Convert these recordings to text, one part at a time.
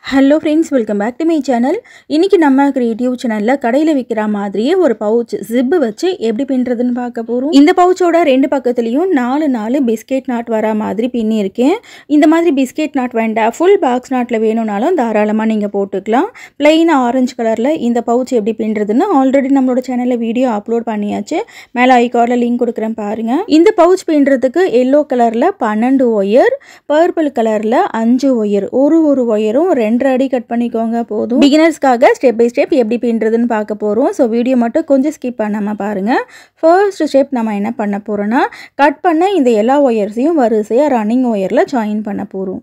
Hello friends, welcome back to my channel. இன்றைக்கி நம்ம creative சேனலில் கடையில் விற்கிற மாதிரியே ஒரு பவுச் ஜிப்பு வச்சு எப்படி பின்னுறதுன்னு பார்க்க போகிறோம். இந்த பவுச்சோட ரெண்டு பக்கத்துலேயும் 4 பிஸ்கெட் நாட் வர மாதிரி பின்னியிருக்கேன். இந்த மாதிரி பிஸ்கெட் நாட் வேண்டாம், ஃபுல் பாக்ஸ் நாட்டில் வேணும்னாலும் தாராளமாக நீங்கள் போட்டுக்கலாம். பிளெயினாக ஆரஞ்சு கலரில் இந்த பவுச் எப்படி பின்னுறதுன்னு ஆல்ரெடி நம்மளோட சேனலில் வீடியோ அப்லோட் பண்ணியாச்சு. மேலே ஐகார்டில் லிங்க் கொடுக்குறேன் பாருங்கள். இந்த பவுச் பின்னுறதுக்கு எல்லோ கலரில் 12 ஒயர், பர்பிள் கலரில் 5 ஒயர், ஒரு ஒயரும் 2 அடி கட் பண்ணிக்கோங்க போதும். பிகினர்ஸ்க்காக ஸ்டெப் பை ஸ்டெப் எப்படி பின்னுறதுன்னு பார்க்க போகிறோம். ஸோ வீடியோ மட்டும் கொஞ்சம் ஸ்கிப் பண்ணாமல் பாருங்கள். ஃபர்ஸ்ட் ஸ்டெப் நம்ம என்ன பண்ண போகிறோன்னா, கட் பண்ண இந்த எல்லா ஒயர்ஸையும் வரிசையாக ரன்னிங் ஒயரில் ஜாயின் பண்ண போகிறோம்.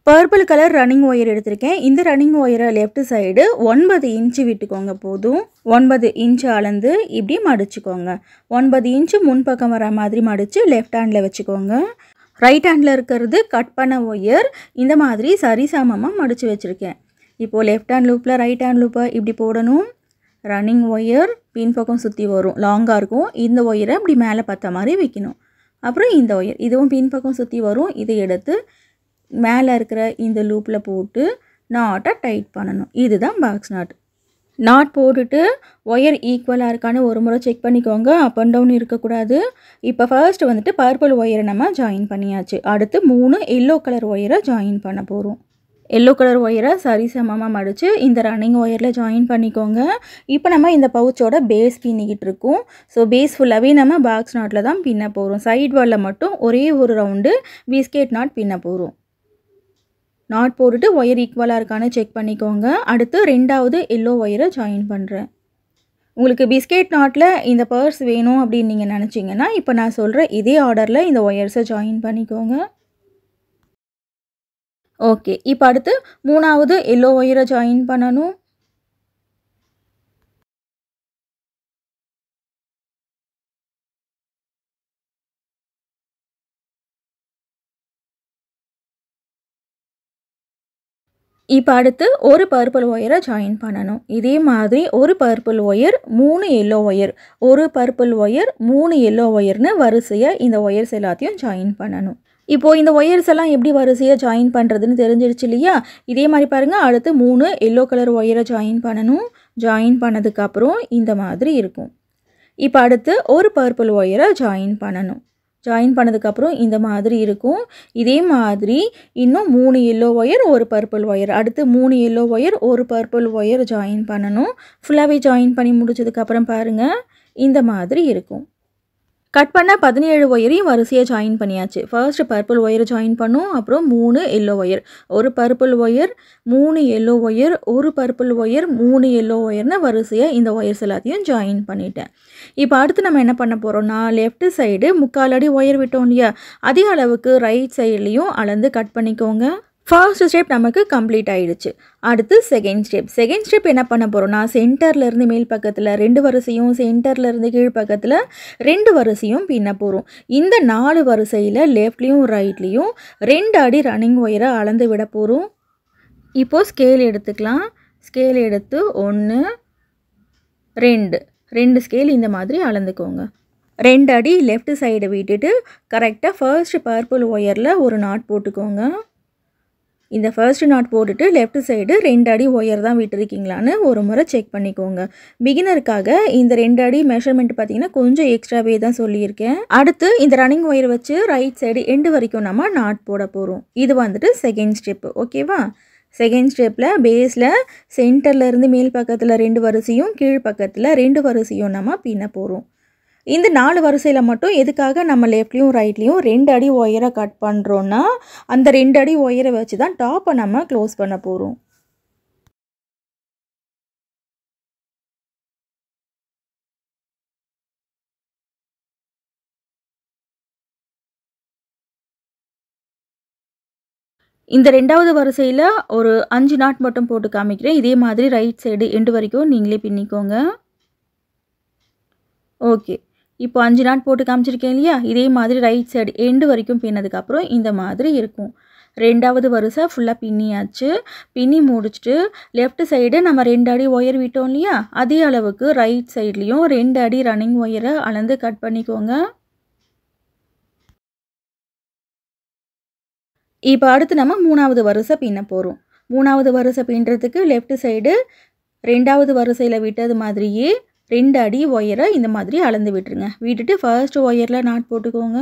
பர்பிள் கலர் ரன்னிங் ஒயர் எடுத்திருக்கேன். இந்த ரன்னிங் ஒயரை லெஃப்ட் சைடு 9 இன்ச்சு விட்டுக்கோங்க போதும். 9 இன்ச்சு அளந்து இப்படி மடிச்சுக்கோங்க. 9 இன்ச்சு முன்பக்கம் வர மாதிரி மடித்து லெஃப்ட் ஹேண்டில் வச்சுக்கோங்க. ரைட் ஹேண்டில் இருக்கிறது கட் பண்ண ஒயர் இந்த மாதிரி சரிசமமாக மடித்து வச்சுருக்கேன். இப்போது லெஃப்ட் ஹேண்ட் லூப்பில் ரைட் ஹேண்ட் லூப்பை இப்படி போடணும். ரன்னிங் ஒயர் பின் பக்கம் சுற்றி வரும், லாங்காக இருக்கும். இந்த ஒயரை இப்படி மேலே பற்ற மாதிரி வைக்கணும். அப்புறம் இந்த ஒயர் இதுவும் பின் பக்கம் சுற்றி வரும். இதை எடுத்து மேலே இருக்கிற இந்த லூப்பில் போட்டு நாட்டை டைட் பண்ணணும். இதுதான் பாக்ஸ் நாட். நாட் போட்டுட்டு ஒயர் ஈக்குவலாக இருக்கான்னு ஒரு முறை செக் பண்ணிக்கோங்க. அப் அண்ட் டவுன் இருக்கக்கூடாது. இப்போ ஃபர்ஸ்ட் வந்துட்டு பர்பிள் ஒயரை நம்ம ஜாயின் பண்ணியாச்சு. அடுத்து 3 எல்லோ கலர் ஒயரை ஜாயின் பண்ண போகிறோம். எல்லோ கலர் ஒயரை சரிசமமாக மடித்து இந்த ரன்னிங் ஒயரில் ஜாயின் பண்ணிக்கோங்க. இப்போ நம்ம இந்த பவுச்சோட பேஸ் பின்னிக்கிட்டு இருக்கோம். ஸோ பேஸ் ஃபுல்லாகவே நம்ம பாக்ஸ் நாட்டில் தான் பின்ன போகிறோம். சைட் வாலில் மட்டும் ஒரே ஒரு ரவுண்டு பிஸ்கெட் நாட் பின்ன போகிறோம். நாட் போட்டுட்டு ஒயர் ஈக்குவலாக இருக்கான்னு செக் பண்ணிக்கோங்க. அடுத்து 2வது எல்லோ ஒயரை ஜாயின் பண்ணுறேன். உங்களுக்கு பிஸ்கெட் நாட்டில் இந்த பர்ஸ் வேணும் அப்படின்னு நீங்கள் நினச்சிங்கன்னா இப்போ நான் சொல்கிற இதே ஆர்டரில் இந்த ஒயர்ஸை ஜாயின் பண்ணிக்கோங்க. ஓகே, இப்போ அடுத்து 3வது எல்லோ ஒயரை ஜாயின் பண்ணணும். இப்போ அடுத்து ஒரு பர்பிள் ஒயரை ஜாயின் பண்ணணும். இதே மாதிரி ஒரு பர்பிள் ஒயர், 3 எல்லோ ஒயர், ஒரு பர்பிள் ஒயர், 3 எல்லோ ஒயர்னு வரிசையாக இந்த ஒயர்ஸ் எல்லாத்தையும் ஜாயின் பண்ணணும். இப்போது இந்த ஒயர்ஸ் எல்லாம் எப்படி வரிசையாக ஜாயின் பண்ணுறதுன்னு தெரிஞ்சிருச்சு இல்லையா? இதே மாதிரி பாருங்கள். அடுத்து 3 எல்லோ கலர் ஒயரை ஜாயின் பண்ணணும். ஜாயின் பண்ணதுக்கப்புறம் இந்த மாதிரி இருக்கும். இப்போ அடுத்து ஒரு பர்பிள் ஒயரை ஜாயின் பண்ணணும். ஜாயின் பண்ணதுக்கப்புறம் இந்த மாதிரி இருக்கும். இதே மாதிரி இன்னும் 3 எல்லோ ஒயர், ஒரு பர்பிள் ஒயர், அடுத்து 3 எல்லோ ஒயர், ஒரு பர்பிள் ஒயர் ஜாயின் பண்ணணும். ஃபுல்லாகவே ஜாயின் பண்ணி முடிச்சதுக்கப்புறம் பாருங்கள் இந்த மாதிரி இருக்கும். கட் பண்ண 17 ஒயரையும் வரிசையாக ஜாயின் பண்ணியாச்சு. ஃபர்ஸ்ட் பர்பிள் ஒயரை ஜாயின் பண்ணும். அப்புறம் 3 எல்லோ ஒயர், ஒரு பர்பிள் ஒயர், 3 எல்லோ ஒயர், ஒரு பர்பிள் ஒயர், 3 எல்லோ ஒயர்னு வரிசையாக இந்த ஒயர்ஸ் எல்லாத்தையும் ஜாயின் பண்ணிட்டேன். இப்போ அடுத்து நம்ம என்ன பண்ண போகிறோம்னா, லெஃப்ட் சைடு 3/4 அடி ஒயர் விட்டோம் இல்லையா, அதே அளவுக்கு ரைட் சைட்லேயும் அளந்து கட் பண்ணிக்கோங்க. ஃபர்ஸ்ட் ஸ்டெப் நமக்கு கம்ப்ளீட் ஆகிடுச்சு. அடுத்து செகண்ட் ஸ்டெப் என்ன பண்ண போகிறோம்னா, சென்டர்லேருந்து மேல் பக்கத்தில் 2 வரிசையும், சென்டர்லேருந்து கீழ் பக்கத்தில் 2 வரிசையும் பின்ன போகிறோம். இந்த 4 வரிசையில் லெஃப்ட்லேயும் ரைட்லேயும் 2 அடி ரன்னிங் ஒயரை அளந்து விட போகிறோம். இப்போது ஸ்கேல் எடுத்துக்கலாம். ஸ்கேல் எடுத்து 1 2 ஸ்கேல் இந்த மாதிரி அளந்துக்கோங்க. 2 அடி லெஃப்ட் சைடு விட்டுட்டு கரெக்டாக ஃபர்ஸ்ட் பர்பிள் ஒயரில் ஒரு நாட் போட்டுக்கோங்க. இந்த ஃபர்ஸ்ட் நாட் போட்டுட்டு லெஃப்ட் சைடு 2 அடி ஒயர் தான் விட்டுருக்கீங்களான்னு ஒரு முறை செக் பண்ணிக்கோங்க. பிகினருக்காக இந்த 2 அடி மெஷர்மெண்ட் பார்த்தீங்கன்னா கொஞ்சம் எக்ஸ்ட்ராவே தான் சொல்லியிருக்கேன். அடுத்து இந்த ரன்னிங் ஒயர் வச்சு ரைட் சைடு எண்டு வரைக்கும் நம்ம நாட் போட போகிறோம். இது வந்துட்டு செகண்ட் ஸ்டெப்பு. ஓகேவா? செகண்ட் ஸ்டெப்பில் பேஸில் சென்டர்லேருந்து மேல் பக்கத்தில் 2 வரிசையும், கீழ் பக்கத்தில் 2 வரிசையும் நம்ம பின்ன போகிறோம். இந்த 4 வரிசையில் மட்டும் எதுக்காக நம்ம லெஃப்ட்லேயும் ரைட்லேயும் 2 அடி ஒயரை கட் பண்ணுறோன்னா, அந்த 2 அடி ஒயரை வச்சு தான் டாப்பை நம்ம க்ளோஸ் பண்ண போகிறோம். இந்த 2வது வரிசையில் ஒரு 5 நாட் மட்டும் போட்டு காமிக்கிறேன். இதே மாதிரி ரைட் சைடு எண்டு வரைக்கும் நீங்களே பின்னிக்கோங்க. ஓகே, இப்போ 5 நாட் போட்டு காமிச்சிருக்கேன் இல்லையா? இதே மாதிரி ரைட் சைடு எண்டு வரைக்கும் பின்னதுக்கப்புறம் இந்த மாதிரி இருக்கும். 2வது வரிசை ஃபுல்லாக பின்னியாச்சு. பின்னி முடிச்சுட்டு லெஃப்ட் சைடு நம்ம 2 அடி ஒயர் விட்டோம் இல்லையா, அதே அளவுக்கு ரைட் சைட்லேயும் 2 அடி ரன்னிங் ஒயரை அளந்து கட் பண்ணிக்கோங்க. இப்போ அடுத்து நம்ம 3வது வரிசை பின்ன போகிறோம். மூணாவது வரிசை பின்னுறதுக்கு லெஃப்ட் சைடு ரெண்டாவது வரிசையில் விட்டது மாதிரியே 2 அடி ஒயரை இந்த மாதிரி அளந்து விட்டுருங்க. விட்டுட்டு ஃபர்ஸ்ட் ஒயரில் நாட் போட்டுக்கோங்க.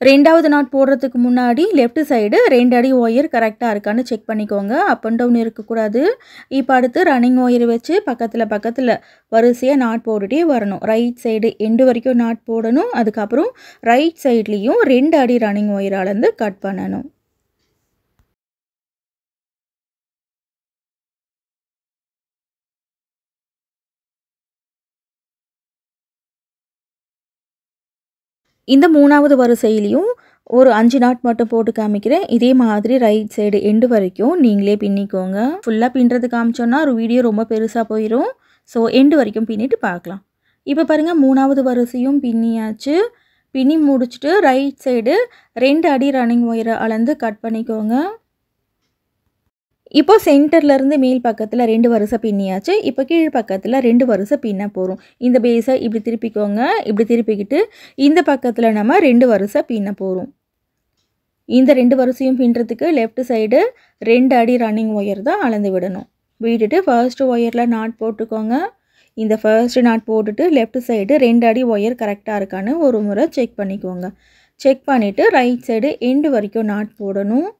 ரெண்டாவது நாட் போடுறதுக்கு முன்னாடி லெஃப்ட் சைடு 2 அடி ஒயர் கரெக்டாக இருக்கான்னு செக் பண்ணிக்கோங்க. அப் அண்ட் டவுன் இருக்கக்கூடாது. இப்போ அடுத்து ரன்னிங் ஒயர் வச்சு பக்கத்தில் வரிசையாக நாட் போட்டுகிட்டே வரணும். ரைட் சைடு எண்டு வரைக்கும் நாட் போடணும். அதுக்கப்புறம் ரைட் சைட்லேயும் 2 அடி ரன்னிங் ஒயர் அளந்து கட் பண்ணணும். இந்த மூணாவது வரிசையிலையும் ஒரு 5 நாட் மட்டும் போட்டு காமிக்கிறேன். இதே மாதிரி ரைட் சைடு எண்டு வரைக்கும் நீங்களே பின்னிக்கோங்க. ஃபுல்லாக பின்னுறது காமிச்சோன்னா ஒரு வீடியோ ரொம்ப பெருசாக போயிடும். ஸோ எண்டு வரைக்கும் பின்னிட்டு பார்க்கலாம். இப்போ பாருங்கள், மூணாவது வரிசையும் பின்னியாச்சு. பின்னி முடிச்சுட்டு ரைட் சைடு 2 அடி ரன்னிங் ஒயரை அளந்து கட் பண்ணிக்கோங்க. இப்போ சென்டர்லேருந்து மேல் பக்கத்தில் 2 வரிசை பின்னியாச்சு. இப்போ கீழ் பக்கத்தில் 2 வரிசை பின்ன போகிறோம். இந்த பேஸை இப்படி திருப்பிக்கோங்க. இப்படி திருப்பிக்கிட்டு இந்த பக்கத்தில் நம்ம 2 வரிசை பின்ன போகிறோம். இந்த 2 வரிசையும் பின்னுறதுக்கு லெஃப்ட் சைடு 2 அடி ரன்னிங் ஒயர் தான் அளந்து விடணும். விட்டுட்டு ஃபர்ஸ்ட் ஒயரில் நாட் போட்டுக்கோங்க. இந்த ஃபர்ஸ்ட் நாட் போட்டுட்டு லெஃப்ட் சைடு 2 அடி ஒயர் கரெக்டாக இருக்கான்னு ஒரு முறை செக் பண்ணிக்கோங்க. செக் பண்ணிவிட்டு ரைட் சைடு எண்டு வரைக்கும் நாட் போடணும்.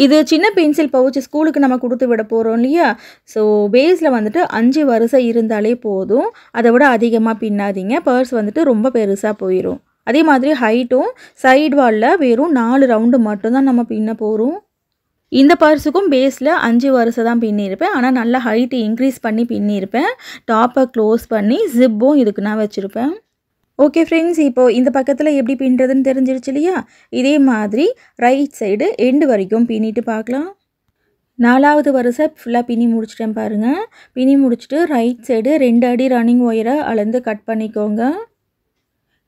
இது சின்ன பென்சில் பவுச் ஸ்கூலுக்கு நம்ம கொடுத்து விட போகிறோம் இல்லையா? ஸோ பேஸில் வந்துட்டு 5 வரிசை இருந்தாலே போதும். அதை விட அதிகமாக பின்னாதீங்க. பர்ஸ் வந்துட்டு ரொம்ப பெருசாக போயிடும். அதே மாதிரி ஹைட்டும் சைடு வாலில் வெறும் 4 ரவுண்டு மட்டும்தான் நம்ம பின்ன போகிறோம். இந்த பர்ஸுக்கும் பேஸில் 5 வரிசை தான் பின்னியிருப்பேன். ஆனால் நல்லா ஹைட்டு இன்க்ரீஸ் பண்ணி பின்னியிருப்பேன். டாப்பை க்ளோஸ் பண்ணி ஜிப்பும் இதுக்கு நான் வச்சுருப்பேன். ஓகே ஃப்ரெண்ட்ஸ், இப்போது இந்த பக்கத்தில் எப்படி பின்னுறதுன்னு தெரிஞ்சிருச்சு இல்லையா? இதே மாதிரி ரைட் சைடு எண்டு வரைக்கும் பின்னிட்டு பார்க்கலாம். 4வது வரிசை ஃபுல்லாக பின்னி முடிச்சிட்டேன் பாருங்கள். பின்னி முடிச்சுட்டு ரைட் சைடு 2 அடி ரன்னிங் ஒயரை அளந்து கட் பண்ணிக்கோங்க.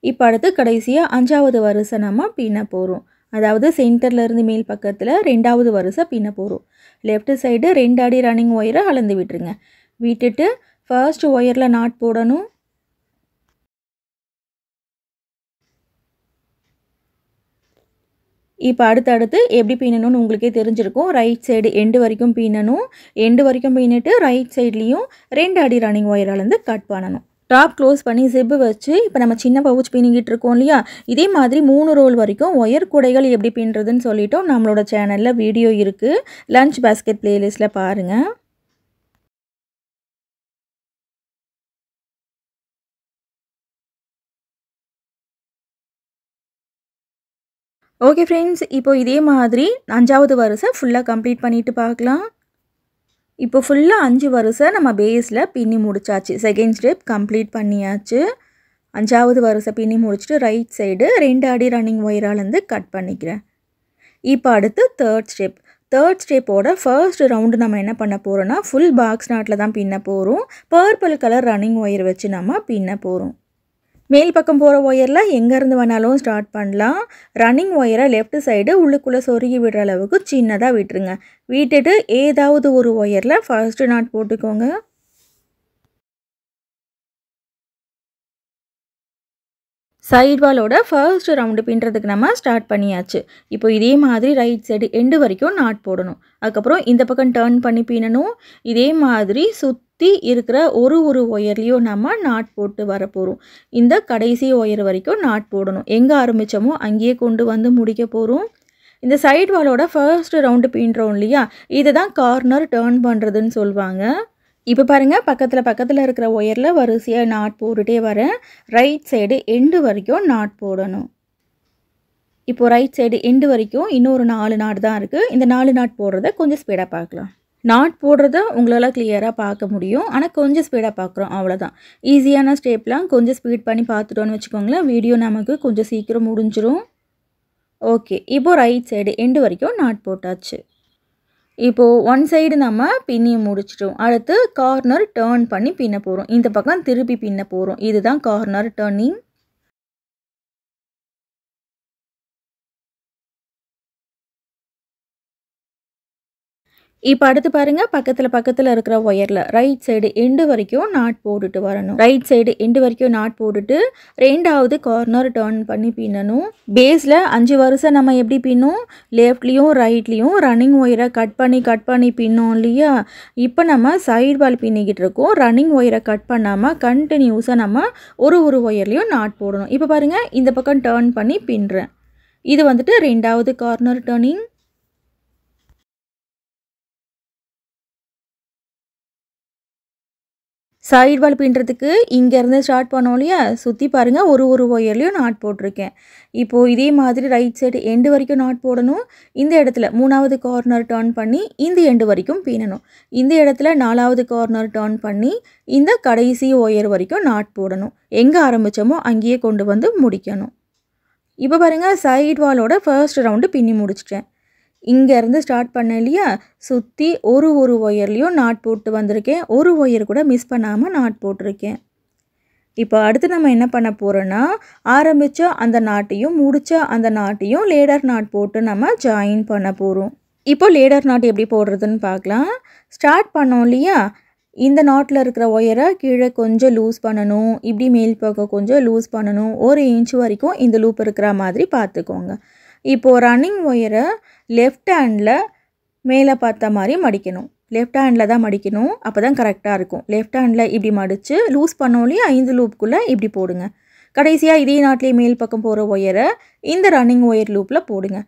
இப்போ அடுத்து கடைசியாக 5வது வரிசை நம்ம பின்ன போகிறோம். அதாவது சென்டர்லேருந்து மேல் பக்கத்தில் 2வது வரிசை பின்ன போகிறோம். லெஃப்ட் சைடு 2 அடி ரன்னிங் ஒயரை அளந்து விட்டுருங்க. விட்டுட்டு ஃபர்ஸ்ட் ஒயரில் நாட் போடணும். இப்போ அடுத்தடுத்து எப்படி பின்னணும்னு உங்களுக்கே தெரிஞ்சிருக்கும். ரைட் சைடு எண்டு வரைக்கும் பின்னணும். எண்டு வரைக்கும் பின்னிட்டு ரைட் சைட்லேயும் 2 அடி ரன்னிங் ஒயர் அளந்து கட் பண்ணணும். டாப் க்ளோஸ் பண்ணி ஜிப்பு வச்சு இப்போ நம்ம சின்ன பவுச் பின்னிக்கிட்டு இருக்கோம் இல்லையா? இதே மாதிரி 3 ரோல் வரைக்கும் ஒயர் கூடைகள் எப்படி பின்னுறதுன்னு சொல்லிட்டோம். நம்மளோட சேனலில் வீடியோ இருக்குது. லஞ்ச் பாஸ்கெட் பிளேலிஸ்ட்டில் பாருங்கள். ஓகே ஃப்ரெண்ட்ஸ், இப்போ இதே மாதிரி 5வது வரிசை ஃபுல்லாக கம்ப்ளீட் பண்ணிவிட்டு பார்க்கலாம். இப்போ ஃபுல்லாக 5 வரிசை நம்ம பேஸில் பின்னி முடிச்சாச்சு. செகண்ட் ஸ்டெப் கம்ப்ளீட் பண்ணியாச்சு. 5வது வரிசை பின்னி முடிச்சுட்டு ரைட் சைடு 2 அடி ரன்னிங் ஒயர் அளந்து கட் பண்ணிக்கிறேன். இப்போ அடுத்து தேர்ட் ஸ்டெப்போட ஃபர்ஸ்ட் ரவுண்டு நம்ம என்ன பண்ண போகிறோன்னா ஃபுல் பாக்ஸ் நாட்டில் தான் பின்ன போகிறோம். பர்பிள் கலர் ரன்னிங் ஒயர் வச்சு நம்ம பின்ன போகிறோம். மேல் பக்கம் போகிற ஒயரில் எங்கேருந்து வேணாலும் ஸ்டார்ட் பண்ணலாம். ரன்னிங் ஒயரை லெஃப்ட் சைடு உள்ளுக்குள்ளே சொருகி விடுற அளவுக்கு சின்னதாக விட்டுருங்க. விட்டுட்டு ஏதாவது ஒரு ஒயரில் ஃபர்ஸ்ட்டு நாட் போட்டுக்கோங்க. சைட் வாலோட ஃபர்ஸ்ட் ரவுண்டு பின்னுறதுக்கு நம்ம ஸ்டார்ட் பண்ணியாச்சு. இப்போ இதே மாதிரி ரைட் சைடு எண்டு வரைக்கும் நாட் போடணும். அதுக்கப்புறம் இந்த பக்கம் டர்ன் பண்ணி பின்னணும். இதே மாதிரி சுற்றி இருக்கிற ஒரு ஒயர்லேயும் நம்ம நாட் போட்டு வர போகிறோம். இந்த கடைசி ஒயர் வரைக்கும் நாட் போடணும். எங்கே ஆரம்பித்தோமோ அங்கேயே கொண்டு வந்து முடிக்க போகிறோம். இந்த சைட் வாலோட ஃபர்ஸ்ட் ரவுண்டு பின்னுறோம் இல்லையா? இதை தான் கார்னர் டர்ன் பண்ணுறதுன்னு சொல்லுவாங்க. இப்போ பாருங்கள், பக்கத்தில் இருக்கிற ஒயரில் வரிசையாக நாட் போட்டுகிட்டே வரேன். ரைட் சைடு எண்டு வரைக்கும் நாட் போடணும். இப்போது ரைட் சைடு எண்டு வரைக்கும் இன்னொரு 4 நாட் தான் இருக்குது. இந்த 4 நாட் போடுறத கொஞ்சம் ஸ்பீடாக பார்க்கலாம். நாட் போடுறத உங்களால் கிளியராக பார்க்க முடியும். ஆனால் கொஞ்சம் ஸ்பீடாக பார்க்குறோம், அவ்வளோதான். ஈஸியான ஸ்டெப்லாம் கொஞ்சம் ஸ்பீட் பண்ணி பார்த்துட்டோன்னு வச்சுக்கோங்களேன். வீடியோ நமக்கு கொஞ்சம் சீக்கிரம் முடிஞ்சிடும். ஓகே, இப்போது ரைட் சைடு எண்டு வரைக்கும் நாட் போட்டாச்சு. இப்போது ஒன் சைடு நம்ம பின்னி முடிச்சிட்டோம். அடுத்து கார்னர் டர்ன் பண்ணி பின்ன போகிறோம். இந்த பக்கம் திருப்பி பின்ன போகிறோம். இதுதான் கார்னர் டர்னிங். இப்போ அடுத்து பாருங்க, பக்கத்தில் இருக்கிற ஒயரில் ரைட் சைடு எண்டு வரைக்கும் நாட் போட்டுட்டு வரணும். ரைட் சைடு எண்டு வரைக்கும் நாட் போட்டுட்டு 2வது கார்னர் டர்ன் பண்ணி பின்னணும். பேஸில் 5 வரிசை நம்ம எப்படி பின்னோம், லெஃப்ட்லேயும் ரைட்லேயும் ரன்னிங் ஒயரை கட் பண்ணி பின்னோம் இல்லையா. இப்போ நம்ம சைடு வால் பின்னிக்கிட்டு இருக்கோம். ரன்னிங் ஒயரை கட் பண்ணாமல் கண்டினியூஸாக நம்ம ஒரு ஒயர்லேயும் நாட் போடணும். இப்போ பாருங்கள், இந்த பக்கம் டர்ன் பண்ணி பின்னுறேன். இது வந்துட்டு 2வது கார்னர் டர்னிங். சைடு வால் பின்னுறதுக்கு இங்கேருந்து ஸ்டார்ட் பண்ணோம் இல்லையா, சுற்றி பாருங்கள் ஒரு ஒயர்லேயும் நாட் போட்டிருக்கேன். இப்போது இதே மாதிரி ரைட் சைடு எண்டு வரைக்கும் நாட் போடணும். இந்த இடத்துல 3வது கார்னர் டர்ன் பண்ணி இந்த எண்டு வரைக்கும் பின்னணும். இந்த இடத்துல 4வது கார்னர் டர்ன் பண்ணி இந்த கடைசி ஒயர் வரைக்கும் நாட் போடணும். எங்கே ஆரம்பித்தோமோ அங்கேயே கொண்டு வந்து முடிக்கணும். இப்போ பாருங்கள், சைடு வாலோட ஃபர்ஸ்ட் ரவுண்டு பின்னி முடிச்சிட்டேன். இங்கேருந்து ஸ்டார்ட் பண்ணேன் இல்லையா, சுற்றி ஒரு ஒயர்லேயும் நாட் போட்டு வந்திருக்கேன். ஒரு ஒயர் கூட மிஸ் பண்ணாமல் நாட் போட்டிருக்கேன். இப்போ அடுத்து நம்ம என்ன பண்ண போகிறோன்னா, ஆரம்பித்த அந்த நாட்டையும் முடித்த அந்த நாட்டையும் லேடர் நாட் போட்டு நம்ம ஜாயின் பண்ண போகிறோம். இப்போ லேடர் நாட் எப்படி போடுறதுன்னு பார்க்கலாம். ஸ்டார்ட் பண்ணோம் இல்லையா, இந்த நாட்டில் இருக்கிற ஒயரை கீழே கொஞ்சம் லூஸ் பண்ணணும். இப்படி மேல் பக்கம் கொஞ்சம் லூஸ் பண்ணணும். 1 இன்ச் வரைக்கும் இந்த லூப் இருக்கிற மாதிரி பார்த்துக்கோங்க. இப்போது ரன்னிங் ஒயரை லெஃப்ட் ஹேண்டில் மேலே பார்த்த மாதிரி மடிக்கணும். லெஃப்ட் ஹேண்டில் தான் மடிக்கணும், அப்போ தான் கரெக்டாக இருக்கும். லெஃப்ட் ஹேண்டில் இப்படி மடித்து லூஸ் பண்ணோம்லேயே 5 லூப்புக்குள்ளே இப்படி போடுங்க. கடைசியாக இதே நாட்டிலே மேல் பக்கம் போகிற ஒயரை இந்த ரன்னிங் ஒயர் லூப்பில் போடுங்க.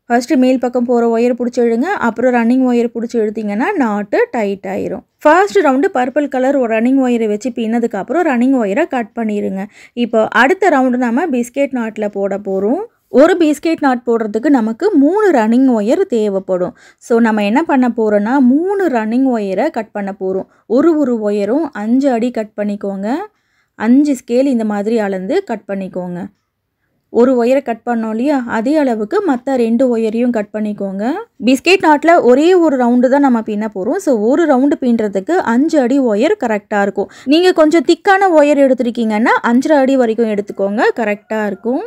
ஃபஸ்ட்டு மேல் பக்கம் போகிற ஒயர் பிடிச்சி இழுங்க, அப்புறம் ரன்னிங் ஒயர் பிடிச்சி இழுத்திங்கன்னா நாட்டு டைட் ஆயிரும். ஃபர்ஸ்ட் ரவுண்டு பர்பிள் கலர் ஒரு ரன்னிங் ஒயரை வச்சு பின்னதுக்கப்புறம் ரன்னிங் ஒயரை கட் பண்ணிடுங்க. இப்போ அடுத்த ரவுண்டு நம்ம பிஸ்கெட் நாட்டில் போட போகிறோம். ஒரு பிஸ்கெட் நாட் போடுறதுக்கு நமக்கு 3 ரன்னிங் ஒயர் தேவைப்படும். ஸோ நம்ம என்ன பண்ண போகிறோன்னா, 3 ரன்னிங் ஒயரை கட் பண்ண போகிறோம். ஒரு ஒயரும் 5 அடி கட் பண்ணிக்கோங்க. 5 ஸ்கேல் இந்த மாதிரி அளந்து கட் பண்ணிக்கோங்க. ஒரு ஒயரை கட் பண்ணோம் இல்லையா, அதே அளவுக்கு மற்ற 2 ஒயரையும் கட் பண்ணிக்கோங்க. பிஸ்கெட் நாட்டில் ஒரே ஒரு ரவுண்டு தான் நம்ம பின்ன போகிறோம். ஸோ ஒரு ரவுண்டு பின்னுறதுக்கு 5 அடி ஒயர் கரெக்டாக இருக்கும். நீங்கள் கொஞ்சம் திக்கான ஒயர் எடுத்துருக்கீங்கன்னா 5.5 அடி வரைக்கும் எடுத்துக்கோங்க, கரெக்டாக இருக்கும்.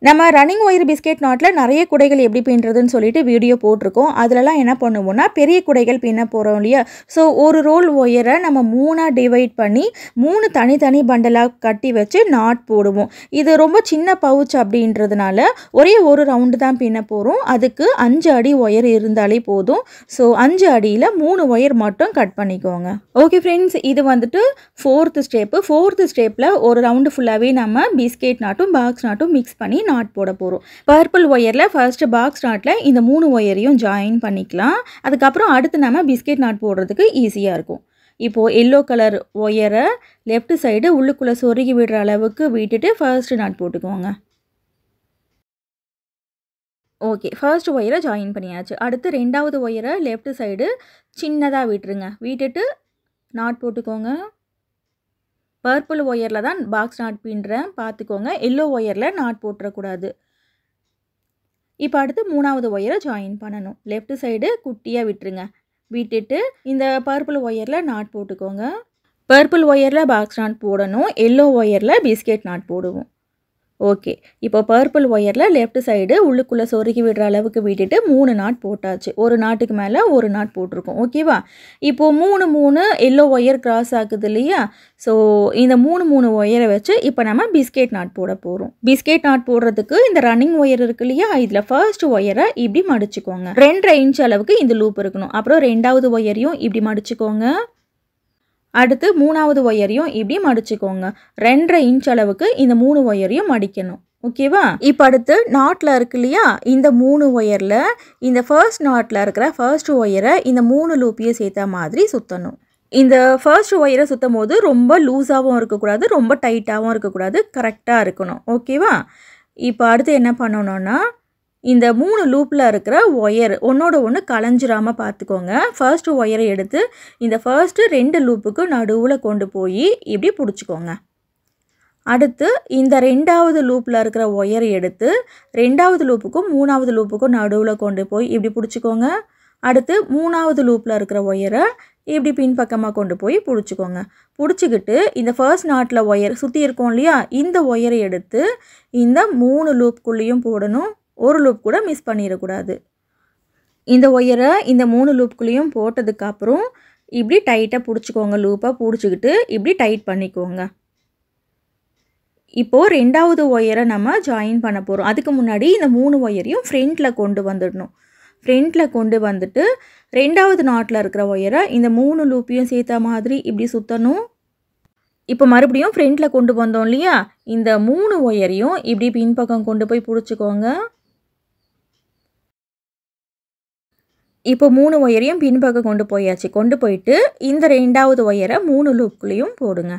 நம்ம ரன்னிங் ஒயர் பிஸ்கெட் நாட்டில் நிறைய குடைகள் எப்படி பின்னுறதுன்னு சொல்லிட்டு வீடியோ போட்டிருக்கோம். அதிலலாம் என்ன பண்ணுவோம்னா, பெரிய குடைகள் பின்ன போகிறோம் இல்லையா. ஸோ ஒரு ரோல் ஒயரை நம்ம 3ஆக டிவைட் பண்ணி 3 தனித்தனி பண்டலாக கட்டி வச்சு நாட் போடுவோம். இது ரொம்ப சின்ன பவுச் அப்படின்றதுனால ஒரே ஒரு ரவுண்டு தான் பின்ன போகிறோம். அதுக்கு 5 அடி ஒயர் இருந்தாலே போதும். ஸோ 5 அடியில் 3 ஒயர் மட்டும் கட் பண்ணிக்கோங்க. ஓகே ஃப்ரெண்ட்ஸ், இது வந்துட்டு 4th ஸ்டெப்பு. 4th ஸ்டெப்பில் ஒரு ரவுண்டு ஃபுல்லாகவே நம்ம பிஸ்கெட் நாட்டும் பாக்ஸ் நாட்டும் மிக்ஸ் பண்ணி நாட் போட போகிறோம். பர்பிள் ஒயரில் ஃபர்ஸ்ட் பாக்ஸ் நாட்டில் இந்த 3 ஒயரையும் ஜாயின் பண்ணிக்கலாம். அதுக்கப்புறம் அடுத்து நம்ம பிஸ்கெட் நாட் போடுறதுக்கு ஈஸியாக இருக்கும். இப்போது எல்லோ கலர் ஒயரை லெஃப்ட் சைடு உள்ளுக்குள்ளே சொருகி விடுற அளவுக்கு விட்டுட்டு ஃபர்ஸ்ட் நாட் போட்டுக்கோங்க. ஓகே, ஃபர்ஸ்ட் ஒயரை ஜாயின் பண்ணியாச்சு. அடுத்து 2வது ஒயரை லெஃப்ட் சைடு சின்னதாக விட்டுருங்க. விட்டுட்டு நாட் போட்டுக்கோங்க. பர்பிள் ஒயரில் தான் பாக்ஸ் நாட் பின்னுறேன், பார்த்துக்கோங்க. எல்லோ ஒயரில் நாட் போட்டுறக்கூடாது. இப்போ அடுத்து 3வது ஒயரை ஜாயின் பண்ணணும். லெஃப்ட் சைடு குட்டியாக விட்டுருங்க. விட்டுட்டு இந்த பர்பிள் ஒயரில் நாட் போட்டுக்கோங்க. பர்பிள் ஒயரில் பாக்ஸ் நாட் போடணும், எல்லோ ஒயரில் பிஸ்கெட் நாட் போடுவோம். ஓகே, இப்போ பர்பிள் ஒயரில் லெஃப்ட் சைடு உள்ளுக்குள்ளே சொருகி விடுற அளவுக்கு விட்டுட்டு 3 நாட் போட்டாச்சு. ஒரு நாட்டுக்கு மேலே ஒரு நாட் போட்டிருக்கோம். ஓகேவா? இப்போது 3 எல்லோ ஒயர் கிராஸ் ஆகுது இல்லையா. ஸோ இந்த 3 ஒயரை வச்சு இப்போ நம்ம பிஸ்கெட் நாட் போட போகிறோம். பிஸ்கெட் நாட் போடுறதுக்கு இந்த ரன்னிங் ஒயர் இருக்கு இல்லையா, இதில் ஃபர்ஸ்ட் ஒயரை இப்படி மடிச்சுக்கோங்க. 2.5 இன்ச் அளவுக்கு இந்த லூப் இருக்கணும். அப்புறம் 2வது ஒயரையும் இப்படி மடிச்சுக்கோங்க. அடுத்து 3வது ஒயரையும் இப்படி மடிச்சுக்கோங்க. 2.5 இன்ச் அளவுக்கு இந்த 3 ஒயரையும் மடிக்கணும். ஓகேவா? இப்போ அடுத்து நாட்டில் இருக்கு இல்லையா, இந்த 3 ஒயரில் இந்த ஃபர்ஸ்ட் நாட்டில் இருக்கிற ஃபர்ஸ்ட் ஒயரை இந்த 3 லூப்பையும் சேர்த்த மாதிரி சுற்றணும். இந்த ஃபர்ஸ்ட் ஒயரை சுற்றும் போது ரொம்ப லூஸாகவும் இருக்கக்கூடாது, ரொம்ப டைட்டாகவும் இருக்கக்கூடாது, கரெக்டாக இருக்கணும். ஓகேவா? இப்போ அடுத்து என்ன பண்ணணும்னா, இந்த 3 லூப்பில் இருக்கிற ஒயர் ஒன்றோட ஒன்று கலைஞ்சிராமல் பார்த்துக்கோங்க. ஃபர்ஸ்ட் ஒயரை எடுத்து இந்த ஃபர்ஸ்ட்டு 2 லூப்புக்கு நடுவில் கொண்டு போய் இப்படி பிடிச்சிக்கோங்க. அடுத்து இந்த 2வது லூப்பில் இருக்கிற ஒயரை எடுத்து 2வது லூப்புக்கும் 3வது லூப்புக்கும் நடுவில் கொண்டு போய் இப்படி பிடிச்சிக்கோங்க. அடுத்து 3வது லூப்பில் இருக்கிற ஒயரை இப்படி பின்பக்கமாக கொண்டு போய் பிடிச்சிக்கோங்க. பிடிச்சிக்கிட்டு இந்த ஃபர்ஸ்ட் நாட்டில் ஒயர் சுற்றி இருக்கோம் இல்லையா, இந்த ஒயரை எடுத்து இந்த 3 லூப்புக்குள்ளேயும் போடணும். ஒரு லூப் கூட மிஸ் பண்ணிடக்கூடாது. இந்த ஒயரை இந்த 3 லூப்குள்ளேயும் போட்டதுக்கப்புறம் இப்படி டைட்டாக பிடிச்சிக்கோங்க. லூப்பாக பிடிச்சிக்கிட்டு இப்படி டைட் பண்ணிக்கோங்க. இப்போது 2வது ஒயரை நம்ம ஜாயின் பண்ண போகிறோம். அதுக்கு முன்னாடி இந்த 3 ஒயரையும் ஃப்ரண்ட்டில் கொண்டு வந்துடணும். ஃப்ரண்ட்டில் கொண்டு வந்துட்டு 2வது நாட்டில் இருக்கிற ஒயரை இந்த 3 லூப்பையும் சேர்த்த மாதிரி இப்படி சுற்றணும். இப்போ மறுபடியும் ஃப்ரண்ட்டில் கொண்டு வந்தோம் இல்லையா, இந்த 3 ஒயரையும் இப்படி பின்பக்கம் கொண்டு போய் பிடிச்சிக்கோங்க. இப்போ 3 ஒயரையும் பின்பக்கம் கொண்டு போயாச்சு. கொண்டு போயிட்டு இந்த 2வது ஒயரை 3 லூப்குள்ளேயும் போடுங்க.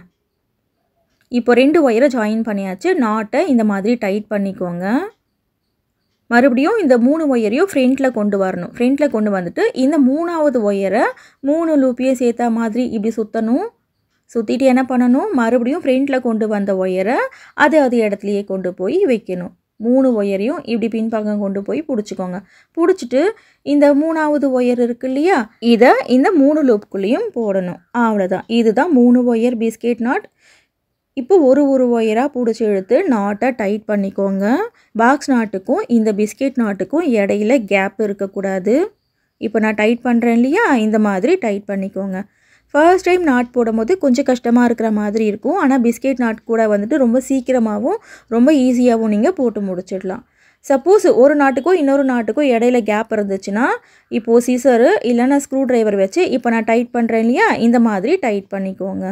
இப்போ 2 ஒயரை ஜாயின் பண்ணியாச்சு. நாட்டை இந்த மாதிரி டைட் பண்ணிக்கோங்க. மறுபடியும் இந்த 3 ஒயரையும் ஃப்ரண்ட்டில் கொண்டு வரணும். ஃப்ரண்ட்டில் கொண்டு வந்துட்டு இந்த 3வது ஒயரை 3 லூப்பையும் சேர்த்த மாதிரி இப்படி சுற்றணும். சுற்றிட்டு என்ன பண்ணணும், மறுபடியும் ஃப்ரண்ட்டில் கொண்டு வந்த ஒயரை அது இடத்துலையே கொண்டு போய் வைக்கணும். 3 ஒயரையும் இப்படி பின்பக்கம் கொண்டு போய் பிடிச்சிக்கோங்க. பிடிச்சிட்டு இந்த 3வது ஒயர் இருக்கு இல்லையா, இதை இந்த 3 லூப்குள்ளேயும் போடணும். அவ்வளோதான். இதுதான் 3 ஒயர் பிஸ்கெட் நாட். இப்போ ஒரு ஒயராக பிடிச்சி இழுத்து நாட்டை டைட் பண்ணிக்கோங்க. பாக்ஸ் நாட்டுக்கும் இந்த பிஸ்கெட் நாட்டுக்கும் இடையில கேப் இருக்கக்கூடாது. இப்போ நான் டைட் பண்ணுறேன் இல்லையா, இந்த மாதிரி டைட் பண்ணிக்கோங்க. ஃபர்ஸ்ட் டைம் நாட் போடும்போது கொஞ்சம் கஷ்டமாக இருக்கிற மாதிரி இருக்கும். ஆனால் பிஸ்கெட் நாட் கூட வந்துட்டு ரொம்ப சீக்கிரமாகவும் ரொம்ப ஈஸியாகவும் நீங்கள் போட்டு முடிச்சிடலாம். சப்போஸ் ஒரு நாட்டுக்கும் இன்னொரு நாட்டுக்கும் இடையில கேப் இருந்துச்சுன்னா இப்போது சீசரு இல்லைன்னா ஸ்க்ரூ ட்ரைவர் வச்சு இப்போ நான் டைட் பண்ணுறேன் இல்லையா, இந்த மாதிரி டைட் பண்ணிக்கோங்க.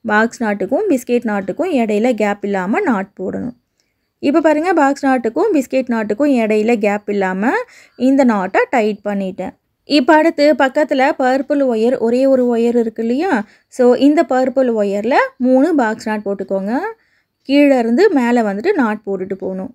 பாக்ஸ் நாட்டுக்கும் பிஸ்கெட் நாட்டுக்கும் இடையில கேப் இல்லாமல் நாட் போடணும். இப்போ பாருங்கள், பாக்ஸ் நாட்டுக்கும் பிஸ்கெட் நாட்டுக்கும் இடையில கேப் இல்லாமல் இந்த நாட்டை டைட் பண்ணிட்டேன். இப்போ அடுத்து பக்கத்தில் பர்பிள் ஒயர், ஒரே ஒரு ஒயர் இருக்கு இல்லையா, ஸோ இந்த பர்பிள் ஒயரில் 3 பாக்ஸ் நாட் போட்டுக்கோங்க. கீழே இருந்து மேலே வந்துட்டு நாட் போட்டுட்டு போகணும்.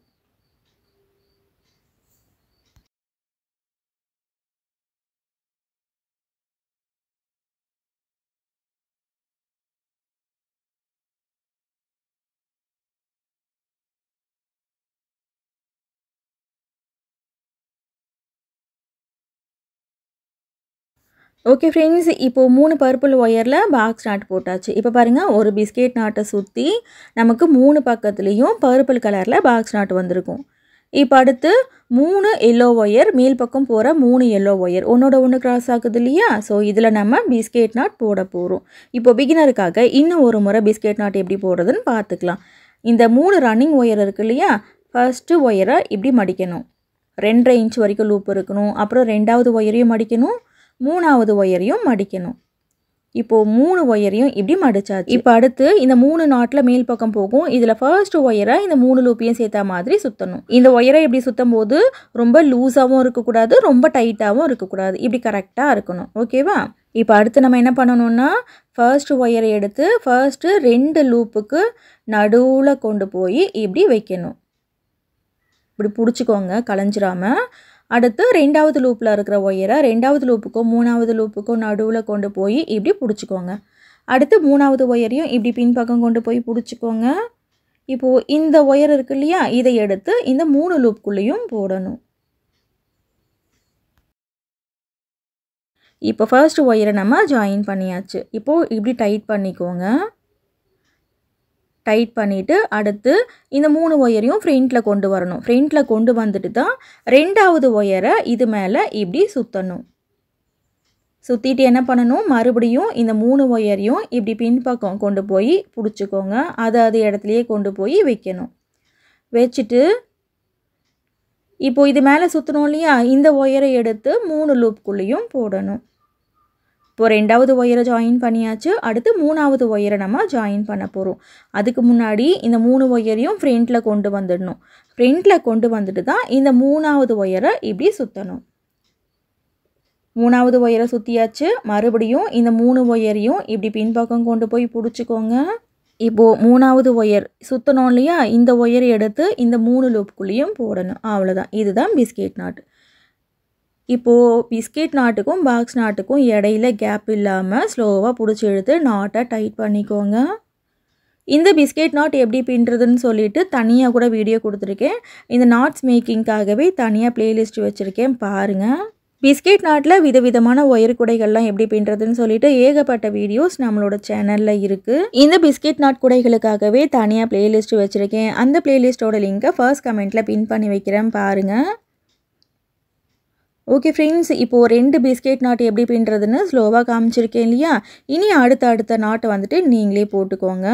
ஓகே ஃப்ரெண்ட்ஸ், இப்போது 3 பர்பிள் ஒயரில் பாக்ஸ் நாட் போட்டாச்சு. இப்போ பாருங்கள், ஒரு பிஸ்கெட் நாட்டை சுற்றி நமக்கு 3 பக்கத்துலேயும் பர்பிள் கலரில் பாக்ஸ் நாட் வந்திருக்கும். இப்போ அடுத்து 3 எல்லோ ஒயர், மேல் பக்கம் போகிற 3 எல்லோ ஒயர் ஒன்றோட ஒன்று கிராஸ் ஆகுது இல்லையா, ஸோ இதில் நம்ம பிஸ்கெட் நாட் போட போகிறோம். இப்போ பிகினருக்காக இன்னும் ஒரு முறை பிஸ்கெட் நாட் எப்படி போடுறதுன்னு பார்த்துக்கலாம். இந்த 3 ரன்னிங் ஒயர் இருக்கு இல்லையா, ஃபஸ்ட்டு ஒயரை இப்படி மடிக்கணும். 2.5 இன்ச் வரைக்கும் லூப் இருக்கணும். அப்புறம் 2வது ஒயரையும் மடிக்கணும், 3வது ஒயரையும் மடிக்கணும். இப்போது 3 ஒயரையும் இப்படி மடிச்சாச்சு. இப்போ அடுத்து இந்த 3 நாட்டில் மேல் பக்கம் போகும். இதில் ஃபர்ஸ்ட் ஒயரை இந்த 3 லூப்பையும் சேர்த்த மாதிரி சுற்றணும். இந்த ஒயரை இப்படி சுற்றும் போது ரொம்ப லூஸாகவும் இருக்கக்கூடாது, ரொம்ப டைட்டாகவும் இருக்கக்கூடாது. இப்படி கரெக்டாக இருக்கணும். ஓகேவா? இப்போ அடுத்து நம்ம என்ன பண்ணணும்னா, ஃபர்ஸ்ட் ஒயரை எடுத்து ஃபர்ஸ்ட்டு 2 லூப்புக்கு நடுவில் கொண்டு போய் இப்படி வைக்கணும். இப்படி பிடிச்சிக்கோங்க, கலைஞ்சிராமல். அடுத்து 2வது லூப்பில் இருக்கிற ஒயரை 2வது லூப்புக்கும் 3வது லூப்புக்கும் நடுவில் கொண்டு போய் இப்படி பிடிச்சிக்கோங்க. அடுத்து 3வது ஒயரையும் இப்படி பின்பக்கம் கொண்டு போய் பிடிச்சிக்கோங்க. இப்போது இந்த ஒயர் இருக்கு இல்லையா, இதை எடுத்து இந்த 3 லூப்புக்குள்ளேயும் போடணும். இப்போ ஃபர்ஸ்ட் ஒயரை நம்ம ஜாயின் பண்ணியாச்சு. இப்போது இப்படி டைட் பண்ணிக்கோங்க. டைட் பண்ணிவிட்டு அடுத்து இந்த 3 ஒயரையும் ஃப்ரண்ட்டில் கொண்டு வரணும். ஃப்ரண்ட்டில் கொண்டு வந்துட்டு தான் 2வது ஒயரை இது மேலே இப்படி சுற்றணும். சுற்றிட்டு என்ன பண்ணணும், மறுபடியும் இந்த 3 ஒயரையும் இப்படி பின்பக்கம் கொண்டு போய் பிடிச்சிக்கோங்க. அது இடத்துலையே கொண்டு போய் வைக்கணும். வச்சுட்டு இப்போது இது மேலே சுற்றணும் இல்லையா, இந்த ஒயரை எடுத்து 3 லூப்குள்ளேயும் போடணும். இப்போ 2வது ஒயரை ஜாயின் பண்ணியாச்சு. அடுத்து 3வது ஒயரை நம்ம ஜாயின் பண்ண போகிறோம். அதுக்கு முன்னாடி இந்த 3 ஒயரையும் ஃப்ரண்ட்டில் கொண்டு வந்துடணும். ஃப்ரண்ட்டில் கொண்டு வந்துட்டு தான் இந்த 3வது ஒயரை இப்படி சுற்றணும். 3வது ஒயரை சுற்றியாச்சு. மறுபடியும் இந்த 3 ஒயரையும் இப்படி பின்பக்கம் கொண்டு போய் பிடிச்சிக்கோங்க. இப்போது 3வது ஒயர் சுற்றணும் இல்லையா, இந்த ஒயரை எடுத்து இந்த 3 லூப்புக்குள்ளேயும் போடணும். அவ்வளோதான். இதுதான் பிஸ்கெட் நாட். இப்போது பிஸ்கெட் நாட்டுக்கும் பாக்ஸ் நாட்டுக்கும் இடையில கேப் இல்லாமல் ஸ்லோவாக பிடிச்சி இழுத்து நாட்டை டைட் பண்ணிக்கோங்க. இந்த பிஸ்கெட் நாட் எப்படி பின்னுறதுன்னு சொல்லிட்டு தனியாக கூட வீடியோ கொடுத்துருக்கேன். இந்த நாட்ஸ் மேக்கிங்காகவே தனியாக பிளேலிஸ்ட் வச்சுருக்கேன், பாருங்கள். பிஸ்கெட் நாட்டில் விதவிதமான ஒயர் குடைகள்லாம் எப்படி பின்னுறதுன்னு சொல்லிட்டு ஏகப்பட்ட வீடியோஸ் நம்மளோட சேனலில் இருக்குது. இந்த பிஸ்கெட் நாட் குடைகளுக்காகவே தனியாக பிளேலிஸ்ட் வச்சுருக்கேன். அந்த பிளேலிஸ்ட்டோட லிங்க்கை ஃபர்ஸ்ட் கமெண்ட்டில் பின் பண்ணி வைக்கிறேன், பாருங்கள். ஓகே ஃப்ரெண்ட்ஸ், இப்போது 2 பிஸ்கெட் நாட் எப்படி பின்னுறதுன்னு ஸ்லோவாக காமிச்சிருக்கேன் இல்லையா? இனி அடுத்த நாட்டை வந்துட்டு நீங்களே போட்டுக்கோங்க.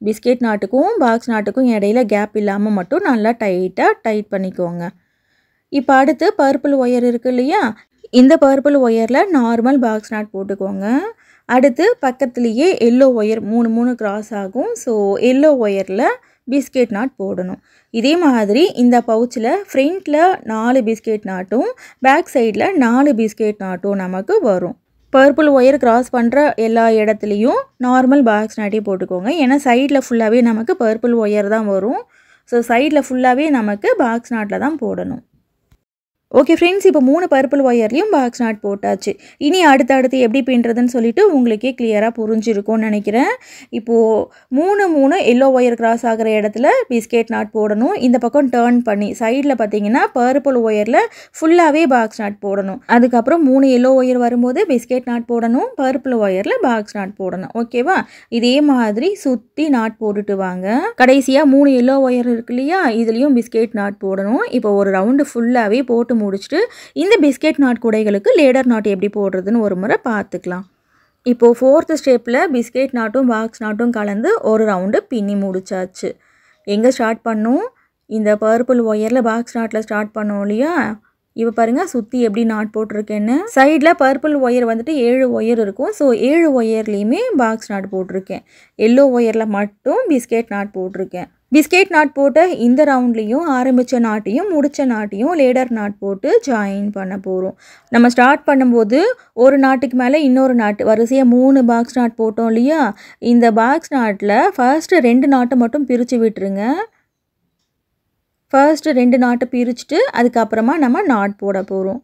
பிஸ்கெட் நாட்டுக்கும் பாக்ஸ் நாட்டுக்கும் இடையில கேப் இல்லாமல் மட்டும் நல்லா டைட் பண்ணிக்கோங்க. இப்போ அடுத்து பர்பிள் ஒயர் இருக்குது இல்லையா? இந்த பர்பிள் ஒயரில் நார்மல் பாக்ஸ் நாட் போட்டுக்கோங்க. அடுத்து பக்கத்துலேயே எல்லோ ஒயர் 3 கிராஸ் ஆகும். ஸோ எல்லோ ஒயரில் பிஸ்கெட் நாட் போடணும். இதே மாதிரி இந்த பவுச்சில் ஃப்ரண்ட்டில் 4 பிஸ்கெட் நாட்டும் பேக் சைடில் 4 பிஸ்கெட் நாட்டும் நமக்கு வரும். பர்பிள் ஒயர் கிராஸ் பண்ணுற எல்லா இடத்துலையும் நார்மல் பாக்ஸ் நாட்டே போட்டுக்கோங்க. ஏன்னா சைடில் ஃபுல்லாகவே நமக்கு பர்பிள் ஒயர் தான் வரும். ஸோ சைடில் ஃபுல்லாகவே நமக்கு பாக்ஸ் நாட்டில் தான் போடணும். ஓகே ஃப்ரெண்ட்ஸ், இப்போ 3 பர்பிள் ஒயர்லேயும் பாக்ஸ் நாட் போட்டாச்சு. இனி அடுத்து எப்படி பின்னுறதுன்னு சொல்லிட்டு உங்களுக்கே கிளியராக புரிஞ்சிருக்கும்னு நினைக்கிறேன். இப்போது 3 எல்லோ ஒயர் கிராஸ் ஆகிற இடத்துல பிஸ்கெட் நாட் போடணும். இந்த பக்கம் டேர்ன் பண்ணி சைடில் பார்த்தீங்கன்னா பர்பிள் ஒயரில் ஃபுல்லாகவே பாக்ஸ் நாட் போடணும். அதுக்கப்புறம் 3 எல்லோ ஒயர் வரும்போது பிஸ்கெட் நாட் போடணும், பர்பிள் ஒயரில் பாக்ஸ் நாட் போடணும். ஓகேவா? இதே மாதிரி சுற்றி நாட் போட்டுட்டு வாங்க. கடைசியாக 3 எல்லோ ஒயர் இருக்கு இல்லையா? இதுலேயும் பிஸ்கெட் நாட் போடணும். இப்போ ஒரு ரவுண்டு ஃபுல்லாகவே போட்டு முடிச்சுட்டு இந்த பிஸ்கெட் நாட் கூடைகளுக்கு லேடர் நாட் எப்படி போடுறதுன்னு ஒரு முறை பார்த்துக்கலாம். இப்போது 4th ஸ்டெப்பில் பிஸ்கெட் நாட்டும் பாக்ஸ் நாட்டும் கலந்து ஒரு ரவுண்டு பின்னி முடிச்சாச்சு. எங்கே ஸ்டார்ட் பண்ணோம்? இந்த பர்பிள் ஒயரில் பாக்ஸ் நாட்டில் ஸ்டார்ட் பண்ணோம் இல்லையா? இப்போ பாருங்கள் சுற்றி எப்படி நாட் போட்டிருக்கேன்னு. சைடில் பர்பிள் ஒயர் வந்துட்டு 7 ஒயர் இருக்கும். ஸோ 7 ஒயர்லேயுமே பாக்ஸ் நாட் போட்டிருக்கேன். எல்லோ ஒயரில் மட்டும் பிஸ்கெட் நாட் போட்டிருக்கேன். பிஸ்கெட் நாட் போட்ட இந்த ரவுண்ட்லேயும் ஆரம்பித்த நாட்டையும் முடித்த நாட்டையும் லேடர் நாட் போட்டு ஜாயின் பண்ண போகிறோம். நம்ம ஸ்டார்ட் பண்ணும்போது ஒரு நாட்டுக்கு மேலே இன்னொரு நாட்டு வரிசையாக 3 பாக்ஸ் நாட் போட்டோம் இல்லையா? இந்த பாக்ஸ் நாட்டில் ஃபர்ஸ்ட்டு 2 நாட்டை மட்டும் பிரித்து விட்டுருங்க. ஃபர்ஸ்ட்டு 2 நாட்டை பிரிச்சுட்டு அதுக்கப்புறமா நம்ம நாட் போட போகிறோம்.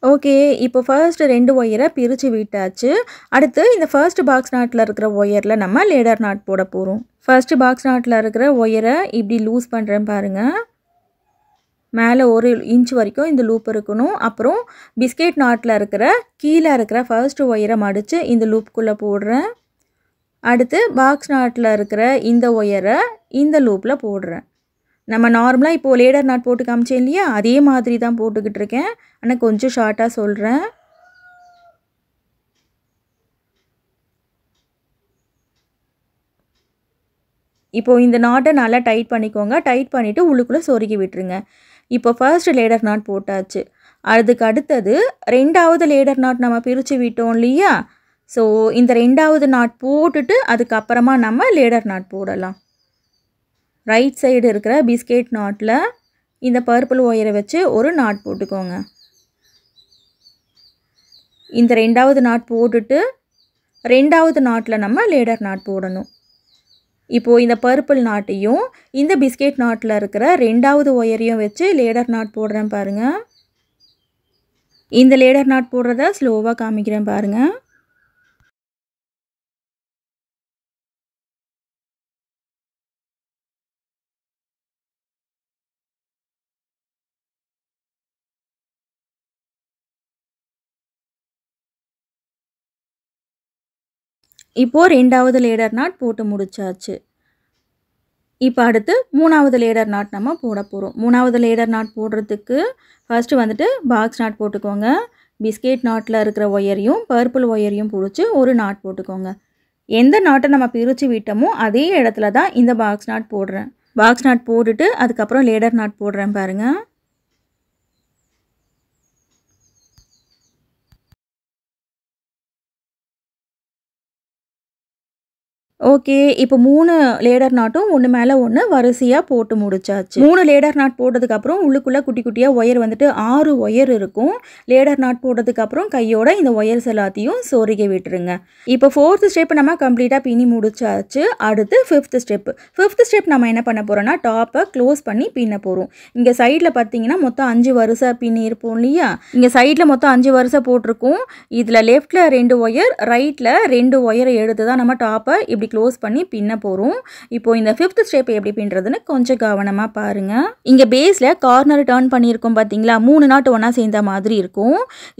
ஓகே, இப்போ ஃபர்ஸ்ட் 2 ஒயரை பிரித்து விட்டாச்சு. அடுத்து இந்த ஃபர்ஸ்ட் பாக்ஸ் நாட்டில் இருக்கிற ஒயரில் நம்ம லேடர் நாட் போட போகிறோம். ஃபர்ஸ்ட் பாக்ஸ் நாட்டில் இருக்கிற ஒயரை இப்படி லூஸ் பண்ணுறேன் பாருங்கள். மேலே 1 இன்ச் வரைக்கும் இந்த லூப் இருக்கணும். அப்புறம் பிஸ்கெட் நாட்டில் இருக்கிற கீழே இருக்கிற ஃபர்ஸ்ட் ஒயரை மடித்து இந்த லூப்புக்குள்ளே போடுறேன். அடுத்து பாக்ஸ் நாட்டில் இருக்கிற இந்த ஒயரை இந்த லூப்பில் போடுறேன். நம்ம நார்மலாக இப்போது லேடர் நாட் போட்டு காமிச்சேன் இல்லையா? அதே மாதிரி தான் போட்டுக்கிட்டு இருக்கேன். ஆனால் கொஞ்சம் ஷார்ட்டாக சொல்கிறேன். இப்போது இந்த நாட்டை நல்லா டைட் பண்ணிக்கோங்க. டைட் பண்ணிவிட்டு உள்ளுக்குள்ளே சொருகி விட்டுருங்க. இப்போ ஃபர்ஸ்ட் லேடர் நாட் போட்டாச்சு. அதுக்கு அடுத்தது 2வது லேடர் நாட் நம்ம பிரித்து விட்டோம் இல்லையா? ஸோ இந்த 2வது நாட் போட்டுட்டு அதுக்கப்புறமா நம்ம லேடர் நாட் போடலாம். ரைட் சைடு இருக்கிற பிஸ்கெட் நாட்டில் இந்த பர்பிள் ஒயரை வச்சு ஒரு நாட் போட்டுக்கோங்க. இந்த 2வது நாட் போட்டுட்டு 2வது நாட்டில் நம்ம லேடர் நாட் போடணும். இப்போது இந்த பர்பிள் நாட்டையும் இந்த பிஸ்கெட் நாட்டில் இருக்கிற 2வது ஒயரையும் வச்சு லேடர் நாட் போடுறேன் பாருங்கள். இந்த லேடர் நாட் போடுறத ஸ்லோவாக காமிக்கிறேன் பாருங்கள். இப்போது 2வது லேடர் நாட் போட்டு முடிச்சாச்சு. இப்போ அடுத்து 3வது லேடர் நாட் நம்ம போட போகிறோம். 3வது லேடர் நாட் போடுறதுக்கு ஃபர்ஸ்ட்டு வந்துட்டு பாக்ஸ் நாட் போட்டுக்கோங்க. பிஸ்கெட் நாட்டில் இருக்கிற ஒயரையும் பர்பிள் ஒயரையும் பிடிச்சி ஒரு நாட் போட்டுக்கோங்க. எந்த நாட்டை நம்ம பிரித்து விட்டோமோ அதே இடத்துல தான் இந்த பாக்ஸ் நாட் போடுறேன். பாக்ஸ் நாட் போட்டுட்டு அதுக்கப்புறம் லேடர் நாட் போடுறேன் பாருங்கள். ஓகே, இப்போ 3 லேடர் நாட்டும் ஒன்று மேலே ஒன்று வரிசையாக போட்டு முடிச்சாச்சு. 3 லேடர் நாட் போட்டதுக்கப்புறம் உள்ளுக்குள்ளே குட்டி குட்டியாக ஒயர் வந்துட்டு 6 ஒயர் இருக்கும். லேடர் நாட் போட்டதுக்கப்புறம் கையோட இந்த ஒயர்ஸ் எல்லாத்தையும் சொருகி விட்டுருங்க. இப்போ 4th ஸ்டெப் நம்ம கம்ப்ளீட்டாக பின்னி முடிச்சாச்சு. அடுத்து 5th ஸ்டெப். 5th ஸ்டெப் நம்ம என்ன பண்ண போகிறோம்னா டாப்பை க்ளோஸ் பண்ணி பின்ன போகிறோம். இங்கே சைடில் பார்த்தீங்கன்னா மொத்தம் 5 வரிசை பின்னி இருப்போம் இல்லையா? இங்கே சைடில் மொத்தம் 5 வரிசை போட்டிருக்கோம். இதில் லெஃப்டில் 2 ஒயர், ரைட்டில் 2 ஒயரை எடுத்து தான் நம்ம டாப்பை இப்படி க்ளோஸ் பண்ணி பின்ன போகிறோம். இப்போ இந்த 5th ஸ்டெப் எப்படி பின்னுறதுன்னு கொஞ்சம் கவனமாக பாருங்கள். இங்கே பேஸில் கார்னர் டர்ன் பண்ணியிருக்கோம் பார்த்தீங்களா, 3 நாட் ஒன்றா சேர்ந்த மாதிரி இருக்கும்.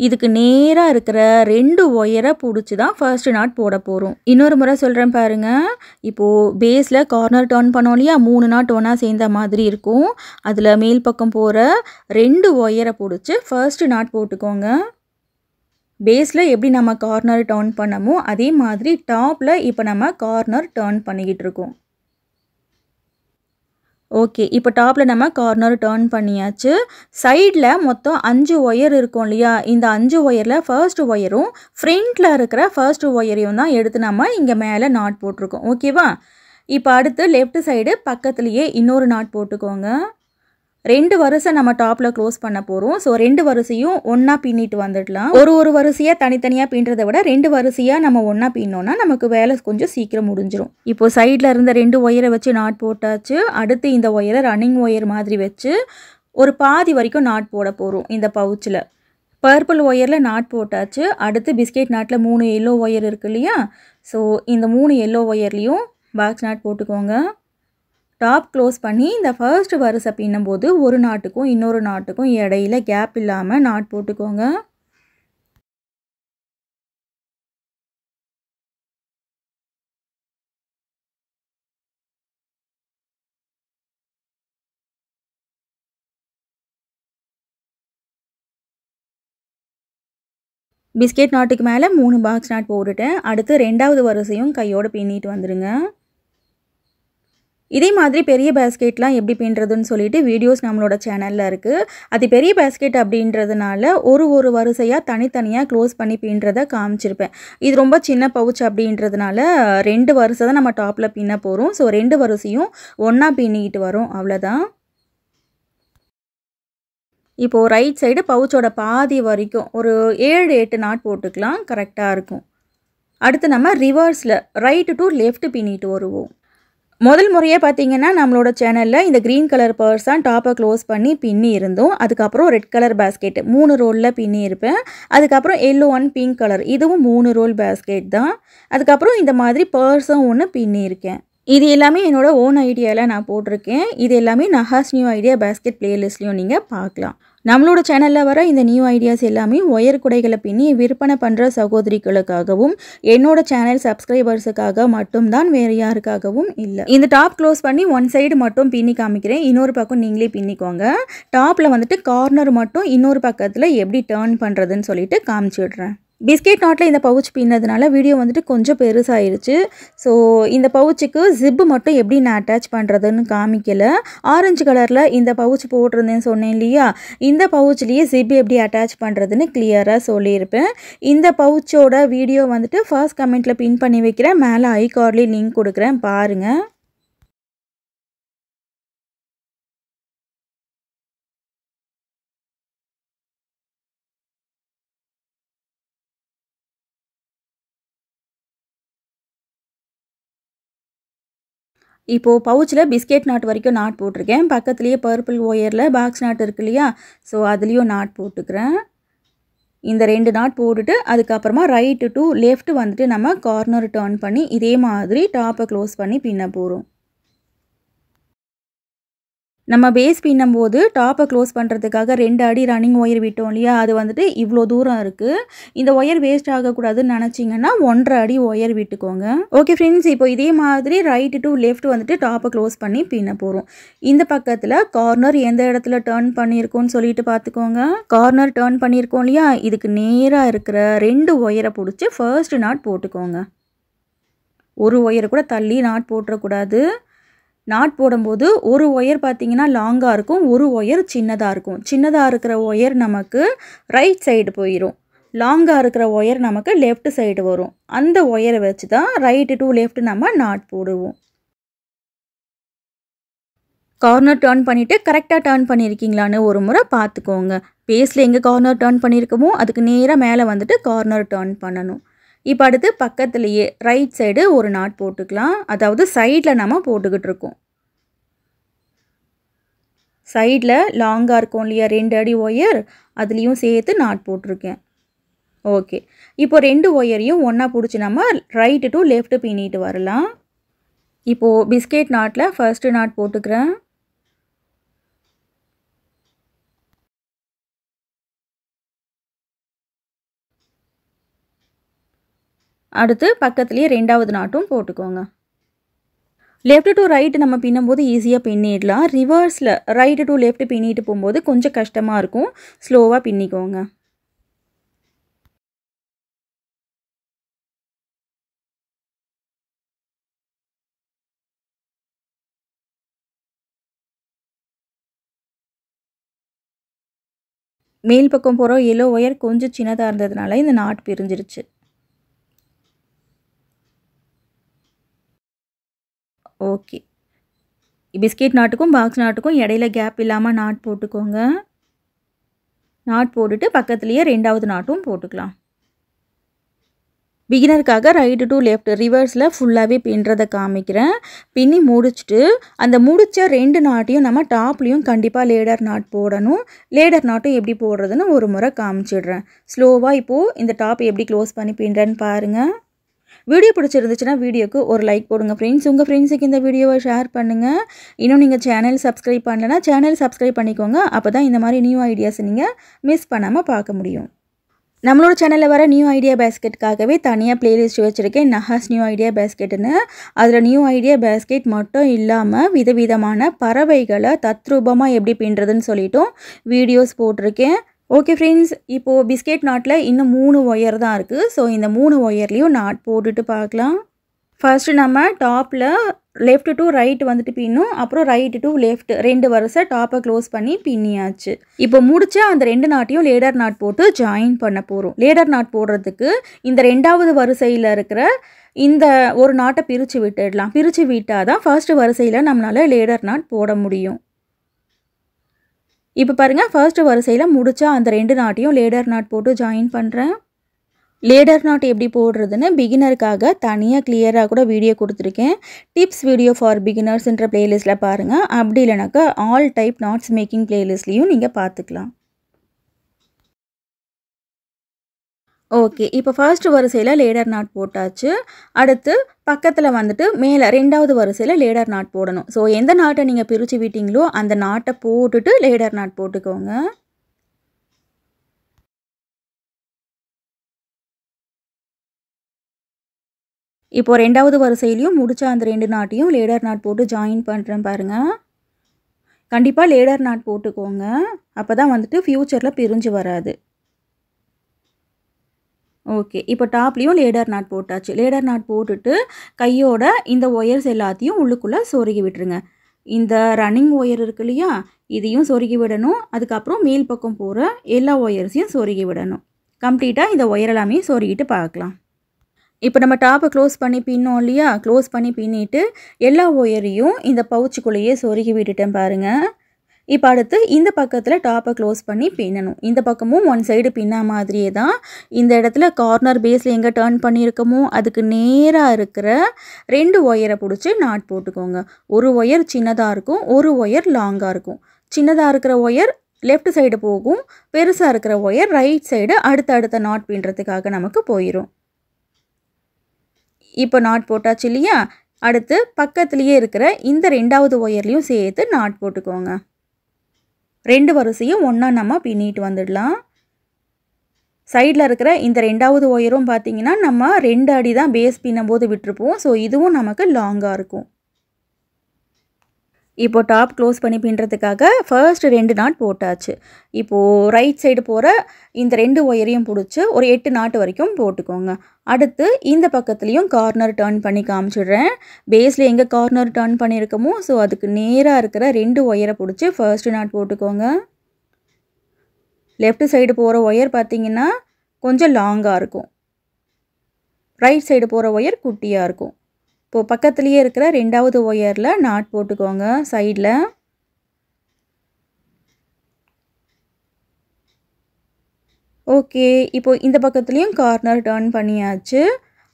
இதுக்கு நேராக இருக்கிற 2 ஒயரை பிடிச்சி தான் ஃபர்ஸ்ட் நாட் போட போகிறோம். இன்னொரு முறை சொல்கிறேன் பாருங்கள். இப்போது பேஸில் கார்னர் டர்ன் பண்ணோம் இல்லையா, 3 நாட் ஒன்றா சேர்ந்த மாதிரி இருக்கும். அதில் மேல் பக்கம் போகிற 2 ஒயரை பிடிச்சி ஃபர்ஸ்ட் நாட் போட்டுக்கோங்க. பேஸில் எப்படி நம்ம கார்னர் டர்ன் பண்ணமோ அதே மாதிரி டாப்பில் இப்போ நம்ம கார்னர் டர்ன் பண்ணிக்கிட்டு இருக்கோம். ஓகே, இப்போ டாப்பில் நம்ம கார்னர் டர்ன் பண்ணியாச்சு. சைடில் மொத்தம் 5 ஒயர் இருக்கும் இல்லையா, இந்த 5 ஒயரில் ஃபர்ஸ்ட் ஒயரும் ஃப்ரண்ட்டில் இருக்கிற ஃபர்ஸ்ட் ஒயரையும் தான் எடுத்து நம்ம இங்கே மேலே நாட் போட்டிருக்கோம். ஓகேவா? இப்போ அடுத்து லெஃப்ட் சைடு பக்கத்துலேயே இன்னொரு நாட் போட்டுக்கோங்க. 2 வரிசை நம்ம டாப்பில் க்ளோஸ் பண்ண போகிறோம். ஸோ 2 வரிசையும் ஒன்றா பின்னிட்டு வந்துடலாம். ஒரு வரிசையாக தனித்தனியாக பின்னுறதை விட 2 வரிசையாக நம்ம ஒன்றா பின்னோன்னா நமக்கு வேலை கொஞ்சம் சீக்கிரம் முடிஞ்சிடும். இப்போது சைடில் இருந்த 2 ஒயரை வச்சு நாட் போட்டாச்சு. அடுத்து இந்த ஒயரை ரன்னிங் ஒயர் மாதிரி வச்சு ஒரு பாதி வரைக்கும் நாட் போட போகிறோம். இந்த பவுச்சில் பர்பிள் ஒயரில் நாட் போட்டாச்சு. அடுத்து பிஸ்கெட் நாட்டில் 3 எல்லோ ஒயர் இருக்கு இல்லையா, ஸோ இந்த 3 எல்லோ ஒயர்லேயும் பாக்ஸ் நாட் போட்டுக்கோங்க. டாப் க்ளோஸ் பண்ணி இந்த ஃபர்ஸ்ட் வரிசை பின்னும்போது ஒரு நாட்டுக்கும் இன்னொரு நாட்டுக்கும் இடையில கேப் இல்லாமல் நாட் போட்டுக்கோங்க. பிஸ்கெட் நாட்டுக்கு மேலே 3 பாக்ஸ் நாட் போட்டுட்டேன். அடுத்து 2வது வரிசையும் கையோடு பின்னிட்டு வந்துடுங்க. இதே மாதிரி பெரிய பேஸ்கெட்லாம் எப்படி பின்னுறதுன்னு சொல்லிட்டு வீடியோஸ் நம்மளோட சேனலில் இருக்குது. அது பெரிய பேஸ்கெட் அப்படின்றதுனால ஒரு வரிசையாக தனித்தனியாக க்ளோஸ் பண்ணி பின்னுறதை காமிச்சிருப்பேன். இது ரொம்ப சின்ன பவுச் அப்படின்றதுனால 2 வரிசை தான் நம்ம டாப்பில் பின்ன போகிறோம். ஸோ 2 வரிசையும் ஒன்றா பின்னிக்கிட்டு வரும், அவ்வளோதான். இப்போது ரைட் சைடு பவுச்சோட பாதி வரைக்கும் ஒரு 7-8 நாட் போட்டுக்கலாம், கரெக்டாக இருக்கும். அடுத்து நம்ம ரிவர்ஸில் ரைட்டு டு லெஃப்ட் பின்னிட்டு வருவோம். முதல் முறையாக பார்த்தீங்கன்னா நம்மளோட சேனலில் இந்த க்ரீன் கலர் பர்ஸ் தான் டாப்பை க்ளோஸ் பண்ணி பின்னி இருந்தோம். அதுக்கப்புறம் ரெட் கலர் பேஸ்கெட் 3 ரோலில் பின்னி இருப்பேன். அதுக்கப்புறம் எல்லோ அண்ட் பிங்க் கலர் இதுவும் 3 ரோல் பேஸ்கெட் தான். அதுக்கப்புறம் இந்த மாதிரி பர்ஸும் ஒன்று பின்னி இருக்கேன். இது எல்லாமே என்னோட ஓன் ஐடியாவில் நான் போட்டிருக்கேன். இது எல்லாமே நஹாஸ் நியூ ஐடியா பேஸ்கெட் பிளேலிஸ்ட்லையும் நீங்கள் பார்க்கலாம். நம்மளோட சேனலில் வர இந்த நியூ ஐடியாஸ் எல்லாமே ஒயர் குடைகளை பின்னி விற்பனை பண்ணுற சகோதரிகளுக்காகவும் என்னோட சேனல் சப்ஸ்கிரைபர்ஸுக்காக மட்டும்தான், வேறு யாருக்காகவும் இல்லை. இந்த டாப் க்ளோஸ் பண்ணி ஒன் சைடு மட்டும் பின்னி காமிக்கிறேன். இன்னொரு பக்கம் நீங்களே பின்னிக்கோங்க. டாப்பில் வந்துட்டு கார்னர் மட்டும் இன்னொரு பக்கத்தில் எப்படி டர்ன் பண்ணுறதுன்னு சொல்லிட்டு காமிச்சிடுறேன். பிஸ்கெட் நாட்டில் இந்த பவுச் பின்னதுனால வீடியோ வந்துட்டு கொஞ்சம் பெருசாகிடுச்சு. ஸோ இந்த பவுச்சுக்கு ஜிப்பு மட்டும் எப்படி நான் அட்டாச் பண்ணுறதுன்னு காமிக்கலை. ஆரஞ்சு கலரில் இந்த பவுச் போட்டிருந்தேன்னு சொன்னேன் இல்லையா, இந்த பவுச்லேயே ஜிப்பு எப்படி அட்டாச் பண்ணுறதுன்னு கிளியராக சொல்லியிருப்பேன். இந்த பவுச்சோட வீடியோ வந்துட்டு ஃபர்ஸ்ட் கமெண்ட்டில் பின் பண்ணி வைக்கிறேன். மேலே ஐ கார்ட்லேயும் லிங்க் கொடுக்குறேன், பாருங்கள். இப்போது பவுச்சில் பிஸ்கெட் நாட் வரைக்கும் நாட் போட்டிருக்கேன். பக்கத்துலேயே பர்பிள் ஒயரில் பாக்ஸ் நாட் இருக்கு இல்லையா, ஸோ அதுலேயும் நாட் போட்டுக்கிறேன். இந்த 2 நாட் போட்டுட்டு அதுக்கப்புறமா ரைட்டு டு லெஃப்ட் வந்துட்டு நம்ம கார்னர் டர்ன் பண்ணி இதே மாதிரி டாப்பை க்ளோஸ் பண்ணி பின்ன போகிறோம். நம்ம பேஸ் பின்னும்போது டாப்பை க்ளோஸ் பண்ணுறதுக்காக 2 அடி ரன்னிங் ஒயர் விட்டோம் இல்லையா, அது வந்துட்டு இவ்வளோ தூரம் இருக்குது. இந்த ஒயர் வேஸ்ட் ஆகக்கூடாதுன்னு நினச்சிங்கன்னா 1.5 அடி ஒயர் விட்டுக்கோங்க. ஓகே ஃப்ரெண்ட்ஸ், இப்போ இதே மாதிரி ரைட்டு டு லெஃப்ட் வந்துட்டு டாப்பை க்ளோஸ் பண்ணி பின்ன போகிறோம். இந்த பக்கத்தில் கார்னர் எந்த இடத்துல டர்ன் பண்ணியிருக்கோன்னு சொல்லிட்டு பார்த்துக்கோங்க. கார்னர் டர்ன் பண்ணியிருக்கோம் இல்லையா, இதுக்கு நேராக இருக்கிற 2 ஒயரை பிடிச்சி ஃபர்ஸ்ட் நாட் போட்டுக்கோங்க. ஒரு ஒயரை கூட தள்ளி நாட் போட்டுறக்கூடாது. நாட் போடும்போது ஒரு ஒயர் பார்த்தீங்கன்னா லாங்காக இருக்கும், ஒரு ஒயர் சின்னதாக இருக்கும். சின்னதாக இருக்கிற ஒயர் நமக்கு ரைட் சைடு போயிடும், லாங்காக இருக்கிற ஒயர் நமக்கு லெஃப்ட் சைடு வரும். அந்த ஒயரை வச்சு தான் ரைட்டு டு லெஃப்ட் நம்ம நாட் போடுவோம். கார்னர் டர்ன் பண்ணிவிட்டு கரெக்டாக டர்ன் பண்ணியிருக்கீங்களான்னு ஒரு முறை பார்த்துக்கோங்க. பேஸில் எங்கே கார்னர் டர்ன் பண்ணியிருக்கோமோ அதுக்கு நேராக மேலே வந்துட்டு கார்னர் டர்ன் பண்ணணும். இப்போ அடுத்து பக்கத்துலேயே ரைட் சைடு ஒரு நாட் போட்டுக்கலாம். அதாவது சைடில் நம்ம போட்டுக்கிட்டு இருக்கோம். சைடில் லாங்காக இருக்கும் இல்லையா 2 அடி ஒயர், அதுலேயும் சேர்த்து நாட் போட்டிருக்கேன். ஓகே, இப்போ 2 ஒயரையும் ஒன்றா பிடிச்சி நம்ம ரைட்டு டு லெஃப்ட் பின்னிட்டு வரலாம். இப்போது பிஸ்கெட் நாட்டில் ஃபர்ஸ்ட்டு நாட் போட்டுக்கிறேன். அடுத்து பக்கத்துலேயே 2வது நாட்டும் போட்டுக்கோங்க. லெஃப்ட் டு ரைட் நம்ம பின்னும்போது ஈஸியாக பின்னிடலாம். ரிவர்ஸில் ரைட்டு டு லெஃப்ட் பின்னிட்டு போகும்போது கொஞ்சம் கஷ்டமாக இருக்கும். ஸ்லோவாக பின்னிக்கோங்க. மேல் பக்கம் போகிற எல்லோ ஒயர் கொஞ்சம் சின்னதாக இருந்ததுனால இந்த நாட் பிரிஞ்சிருச்சு. ஓகே, பிஸ்கெட் நாட்டுக்கும் பாக்ஸ் நாட்டுக்கும் இடையில கேப் இல்லாமல் நாட் போட்டுக்கோங்க. நாட் போட்டுட்டு பக்கத்துலேயே 2வது நாட்டும் போட்டுக்கலாம். பிகினருக்காக ரைட்டு டு லெஃப்ட் ரிவர்ஸில் ஃபுல்லாகவே பின்னுறதை காமிக்கிறேன். பின்னி முடிச்சுட்டு அந்த முடித்த 2 நாட்டையும் நம்ம டாப்லேயும் கண்டிப்பாக லேடர் நாட் போடணும். லேடர் நாட்டும் எப்படி போடுறதுன்னு ஒரு முறை காமிச்சிடுறேன். ஸ்லோவாக இப்போது இந்த டாப் எப்படி க்ளோஸ் பண்ணி பின்னுறேன்னு பாருங்கள். வீடியோ பிடிச்சிருந்துச்சுன்னா வீடியோக்கு ஒரு லைக் போடுங்க ஃப்ரெண்ட்ஸ். உங்கள் ஃப்ரெண்ட்ஸுக்கு இந்த வீடியோவை ஷேர் பண்ணுங்கள். இன்னும் நீங்கள் சேனல் சப்ஸ்கிரைப் பண்ணலைன்னா சேனல் சப்ஸ்கிரைப் பண்ணிக்கோங்க. அப்போ தான் இந்த மாதிரி நியூ ஐடியாஸ் நீங்கள் மிஸ் பண்ணாமல் பார்க்க முடியும். நம்மளோட சேனலில் வர நியூ ஐடியா பேஸ்கெட்டுக்காகவே தனியாக பிளேலிஸ்ட் வச்சுருக்கேன், நஹாஸ் நியூ ஐடியா பேஸ்கெட்டுன்னு. அதில் நியூ ஐடியா பேஸ்கெட் மட்டும் இல்லாமல் விதவிதமான பறவைகளை தத்ரூபமாக எப்படி பின்னுறதுன்னு சொல்லிட்டும் வீடியோஸ் போட்டிருக்கேன். ஓகே ஃப்ரெண்ட்ஸ், இப்போது பிஸ்கெட் நாட்டில் இன்னும் 3 ஒயர் தான் இருக்குது. ஸோ இந்த 3 ஒயர்லேயும் நாட் போட்டுட்டு பார்க்கலாம். ஃபர்ஸ்ட்டு நம்ம டாப்பில் லெஃப்ட் டு ரைட் வந்துட்டு பின்னும், அப்புறம் ரைட்டு டு லெஃப்ட் 2 வரிசை டாப்பை க்ளோஸ் பண்ணி பின்னியாச்சு. இப்போ முடிச்ச அந்த 2 நாட்டையும் லேடர் நாட் போட்டு ஜாயின் பண்ண போகிறோம். லேடர் நாட் போடுறதுக்கு இந்த 2வது வரிசையில் இருக்கிற இந்த ஒரு நாட்டை பிரித்து விட்டுடலாம். பிரித்து விட்டால் தான் ஃபர்ஸ்ட் வரிசையில் நம்மளால் லேடர் நாட் போட முடியும். இப்போ பாருங்கள், ஃபர்ஸ்ட் வரிசையில் முடிச்சா அந்த 2 நாட்டையும் லேடர் நாட் போட்டு ஜாயின் பண்ணுறேன். லேடர் நாட் எப்படி போடுறதுன்னு பிகினருக்காக தனியாக கிளியராக கூட வீடியோ கொடுத்துருக்கேன். டிப்ஸ் வீடியோ ஃபார் பிகினர்ஸ்ன்ற பிளேலிஸ்ட்டில் பாருங்கள். அப்படி இல்லைனாக்கா ஆல் டைப் நாட்ஸ் மேக்கிங் பிளேலிஸ்ட்லேயும் நீங்கள் பார்த்துக்கலாம். ஓகே, இப்போ ஃபர்ஸ்ட் வரிசையில் லேடர் நாட் போட்டாச்சு. அடுத்து பக்கத்தில் வந்துட்டு மேலே 2வது வரிசையில் லேடர் நாட் போடணும். ஸோ எந்த நாட்டை நீங்கள் பிரித்து விட்டீங்களோ அந்த நாட்டை போட்டுட்டு லேடர் நாட் போட்டுக்கோங்க. இப்போ 2வது வரிசையிலையும் முடிச்ச அந்த 2 நாட்டையும் லேடர் நாட் போட்டு ஜாயின் பண்ணுறேன் பாருங்கள். கண்டிப்பாக லேடர் நாட் போட்டுக்கோங்க. அப்போ தான் வந்துட்டு ஃப்யூச்சரில் பிரிஞ்சு வராது. ஓகே, இப்போ டாப்லேயும் லேடர் நாட் போட்டாச்சு. லேடர் நாட் போட்டுட்டு கையோட இந்த ஒயர்ஸ் எல்லாத்தையும் உள்ளுக்குள்ளே சொருகி விட்டுருங்க. இந்த ரன்னிங் ஒயர் இருக்கு இல்லையா, இதையும் சொருகி விடணும். அதுக்கப்புறம் மேல் பக்கம் போகிற எல்லா ஒயர்ஸையும் சொருகி விடணும். கம்ப்ளீட்டாக இந்த ஒயர் எல்லாமே சொருகிட்டு பார்க்கலாம். இப்போ நம்ம டாப்பை க்ளோஸ் பண்ணி பின்னோம் இல்லையா, க்ளோஸ் பண்ணி பின்னிட்டு எல்லா ஒயரையும் இந்த பவுச்சுக்குள்ளேயே சொருகி விட்டுட்டேன் பாருங்கள். இப்போ அடுத்து இந்த பக்கத்தில் டாப்பை க்ளோஸ் பண்ணி பின்னணும். இந்த பக்கமும் ஒன் சைடு பின்னா மாதிரியே தான். இந்த இடத்துல கார்னர் பேஸில் எங்கே டர்ன் பண்ணியிருக்கமோ அதுக்கு நேராக இருக்கிற 2 ஒயரை பிடிச்சி நாட் போட்டுக்கோங்க. ஒரு ஒயர் சின்னதாக இருக்கும், ஒரு ஒயர் லாங்காக இருக்கும். சின்னதாக இருக்கிற ஒயர் லெஃப்ட் சைடு போகும், பெருசாக இருக்கிற ஒயர் ரைட் சைடு அடுத்த நாட் பின்னுறதுக்காக நமக்கு போயிடும். இப்போ நாட் போட்டாச்சு இல்லையா, அடுத்து பக்கத்துலேயே இருக்கிற இந்த 2வது ஒயர்லேயும் சேர்த்து நாட் போட்டுக்கோங்க. 2 வரிசையும் ஒன்றா நம்ம பின்னிட்டு வந்துடலாம். சைடில் இருக்கிற இந்த 2வது ஒயரும் பார்த்திங்கன்னா நம்ம 2 அடி தான் பேஸ் பின்னும்போது விட்டுருப்போம். ஸோ இதுவும் நமக்கு லாங்காக இருக்கும். இப்போ டாப் க்ளோஸ் பண்ணி பின்னுறதுக்காக ஃபர்ஸ்ட் 2 நாட் போட்டாச்சு. இப்போது ரைட் சைடு போகிற இந்த 2 ஒயரையும் பிடிச்சி ஒரு 8 நாட் வரைக்கும் போட்டுக்கோங்க. அடுத்து இந்த பக்கத்துலேயும் கார்னர் டர்ன் பண்ணி காமிச்சிடுறேன். பேஸில் எங்கே கார்னர் டர்ன் பண்ணியிருக்கமோ ஸோ அதுக்கு நேராக இருக்கிற 2 ஒயரை பிடிச்சி ஃபர்ஸ்ட் நாட் போட்டுக்கோங்க. லெஃப்ட் சைடு போகிற ஒயர் பார்த்திங்கன்னா கொஞ்சம் லாங்காக இருக்கும், ரைட் சைடு போகிற ஒயர் குட்டியாக இருக்கும். இப்போது பக்கத்துலேயே இருக்கிற 2வது ஒயரில் நாட் போட்டுக்கோங்க சைடில். ஓகே, இப்போது இந்த பக்கத்துலேயும் கார்னர் டர்ன் பண்ணியாச்சு.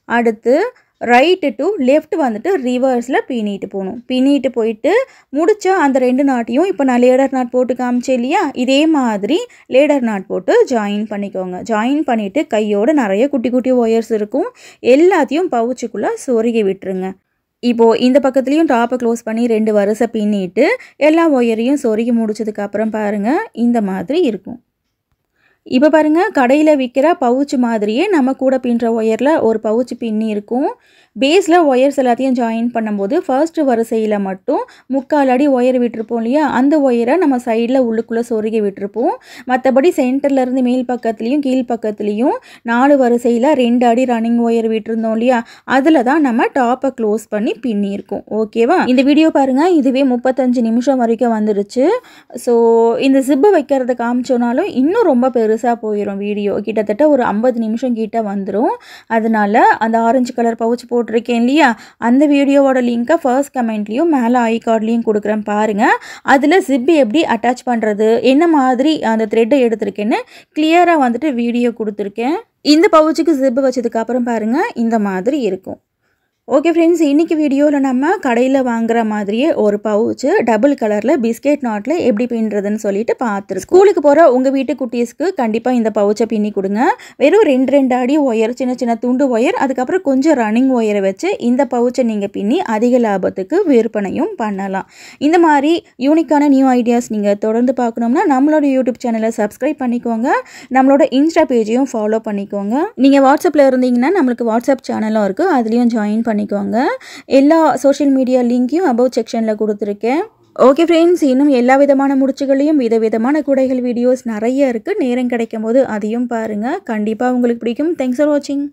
அடுத்து ரைட்டு டு லெஃப்ட் வந்துட்டு ரிவர்ஸில் பின்னிட்டு போகணும். பின்னிட்டு போயிட்டு முடிச்ச அந்த 2 நாட்டையும் இப்போ நான் லேடர் நாட் போட்டு காமிச்சேன் இல்லையா, இதே மாதிரி லேடர் நாட் போட்டு ஜாயின் பண்ணிக்கோங்க. ஜாயின் பண்ணிவிட்டு கையோடு நிறைய குட்டி குட்டி ஒயர்ஸ் இருக்கும், எல்லாத்தையும் பவுச்சுக்குள்ளே சொருகி விட்டுருங்க. இப்போ இந்த பக்கத்துலயும் டாப்பை க்ளோஸ் பண்ணி 2 வரிசை பின்னிட்டு எல்லா ஒயரையும் சொருகி முடிச்சதுக்கு அப்புறம் பாருங்க இந்த மாதிரி இருக்கும். இப்போ பாருங்க கடையில் விற்கிற பவுச் மாதிரியே நம்ம கூட பின்னுற ஒயரில் ஒரு பவுச் பின்னி இருக்கும். பேஸில் ஒயர்ஸ் எல்லாத்தையும் ஜாயின் பண்ணும்போது ஃபர்ஸ்ட் வரிசையில் மட்டும் 3/4 அடி ஒயர் விட்டுருப்போம் இல்லையா, அந்த ஒயரை நம்ம சைடில் உள்ளுக்குள்ளே சொருகி விட்டுருப்போம். மற்றபடி சென்டர்லேருந்து மேல் பக்கத்துலேயும் கீழ் பக்கத்துலேயும் 4 வரிசையில் 2 அடி ரன்னிங் ஒயர் விட்டுருந்தோம் இல்லையா, அதில் தான் நம்ம டாப்பை க்ளோஸ் பண்ணி பின்னியிருக்கோம். ஓகேவா? இந்த வீடியோ பாருங்கள், இதுவே 35 நிமிஷம் வரைக்கும் வந்துடுச்சு. ஸோ இந்த ஜிப்பு வைக்கிறத காமிச்சோனாலும் இன்னும் ரொம்ப பெருசாக போயிடும் வீடியோ. கிட்டத்தட்ட ஒரு 50 நிமிஷம் கிட்ட வந்துடும். அதனால அந்த ஆரஞ்சு கலர் பவுச் போட்டிருக்கேன் இல்லையா, அந்த வீடியோவோட லிங்க்கை ஃபர்ஸ்ட் கமெண்ட்லேயும் மேலே ஐ கார்ட்லேயும் கொடுக்குறேன் பாருங்கள். அதில் ஜிப்பு எப்படி அட்டாச் பண்ணுறது, என்ன மாதிரி அந்த த்ரெட்டை எடுத்திருக்கேன்னு கிளியராக வந்துட்டு வீடியோ கொடுத்துருக்கேன். இந்த பவுச்சுக்கு ஜிப்பு வச்சதுக்கு அப்புறம் பாருங்கள் இந்த மாதிரி இருக்கும். ஓகே ஃப்ரெண்ட்ஸ், இன்றைக்கி வீடியோவில் நம்ம கடையில் வாங்குற மாதிரியே ஒரு பவுச்சு டபுள் கலரில் பிஸ்கெட் நாட்டில் எப்படி பின்னுறதுன்னு சொல்லிட்டு பார்த்துருக்கோம். ஸ்கூலுக்கு போகிற உங்கள் வீட்டு குட்டீஸ்க்கு கண்டிப்பாக இந்த பவுச்சை பின்னி கொடுங்க. வெறும் 2 அடி ஒயர், சின்ன சின்ன துண்டு ஒயர், அதுக்கப்புறம் கொஞ்சம் ரன்னிங் ஒயரை வச்சு இந்த பவுச்சை நீங்கள் பின்னி அதிக லாபத்துக்கு விற்பனையும் பண்ணலாம். இந்த மாதிரி யூனிக்கான நியூ ஐடியாஸ் நீங்கள் தொடர்ந்து பார்க்கணும்னா நம்மளோட யூடியூப் சேனலை சப்ஸ்கிரைப் பண்ணிக்கோங்க, நம்மளோட இன்ஸ்டா பேஜையும் ஃபாலோ பண்ணிக்கோங்க. நீங்கள் வாட்ஸ்அப்பில் இருந்தீங்கன்னா நம்மளுக்கு வாட்ஸ்அப் சேனலும் இருக்குது, அதுலேயும் ஜாயின் பண்ணிக்கோங்க. எல்லா சோஷியல் மீடியா லிங்க்கையும் அபவ் செக்ஷனில் கொடுத்துருக்கேன். ஓகே ஃப்ரெண்ட்ஸ், இன்னும் எல்லா விதமான முடிச்சுகளையும் விதவிதமான கூடைகள் வீடியோஸ் நிறைய இருக்குது. நேரம் கிடைக்கும் போது அதையும் பாருங்கள், கண்டிப்பாக உங்களுக்கு பிடிக்கும். தேங்க்ஸ் ஃபார் வாட்சிங்.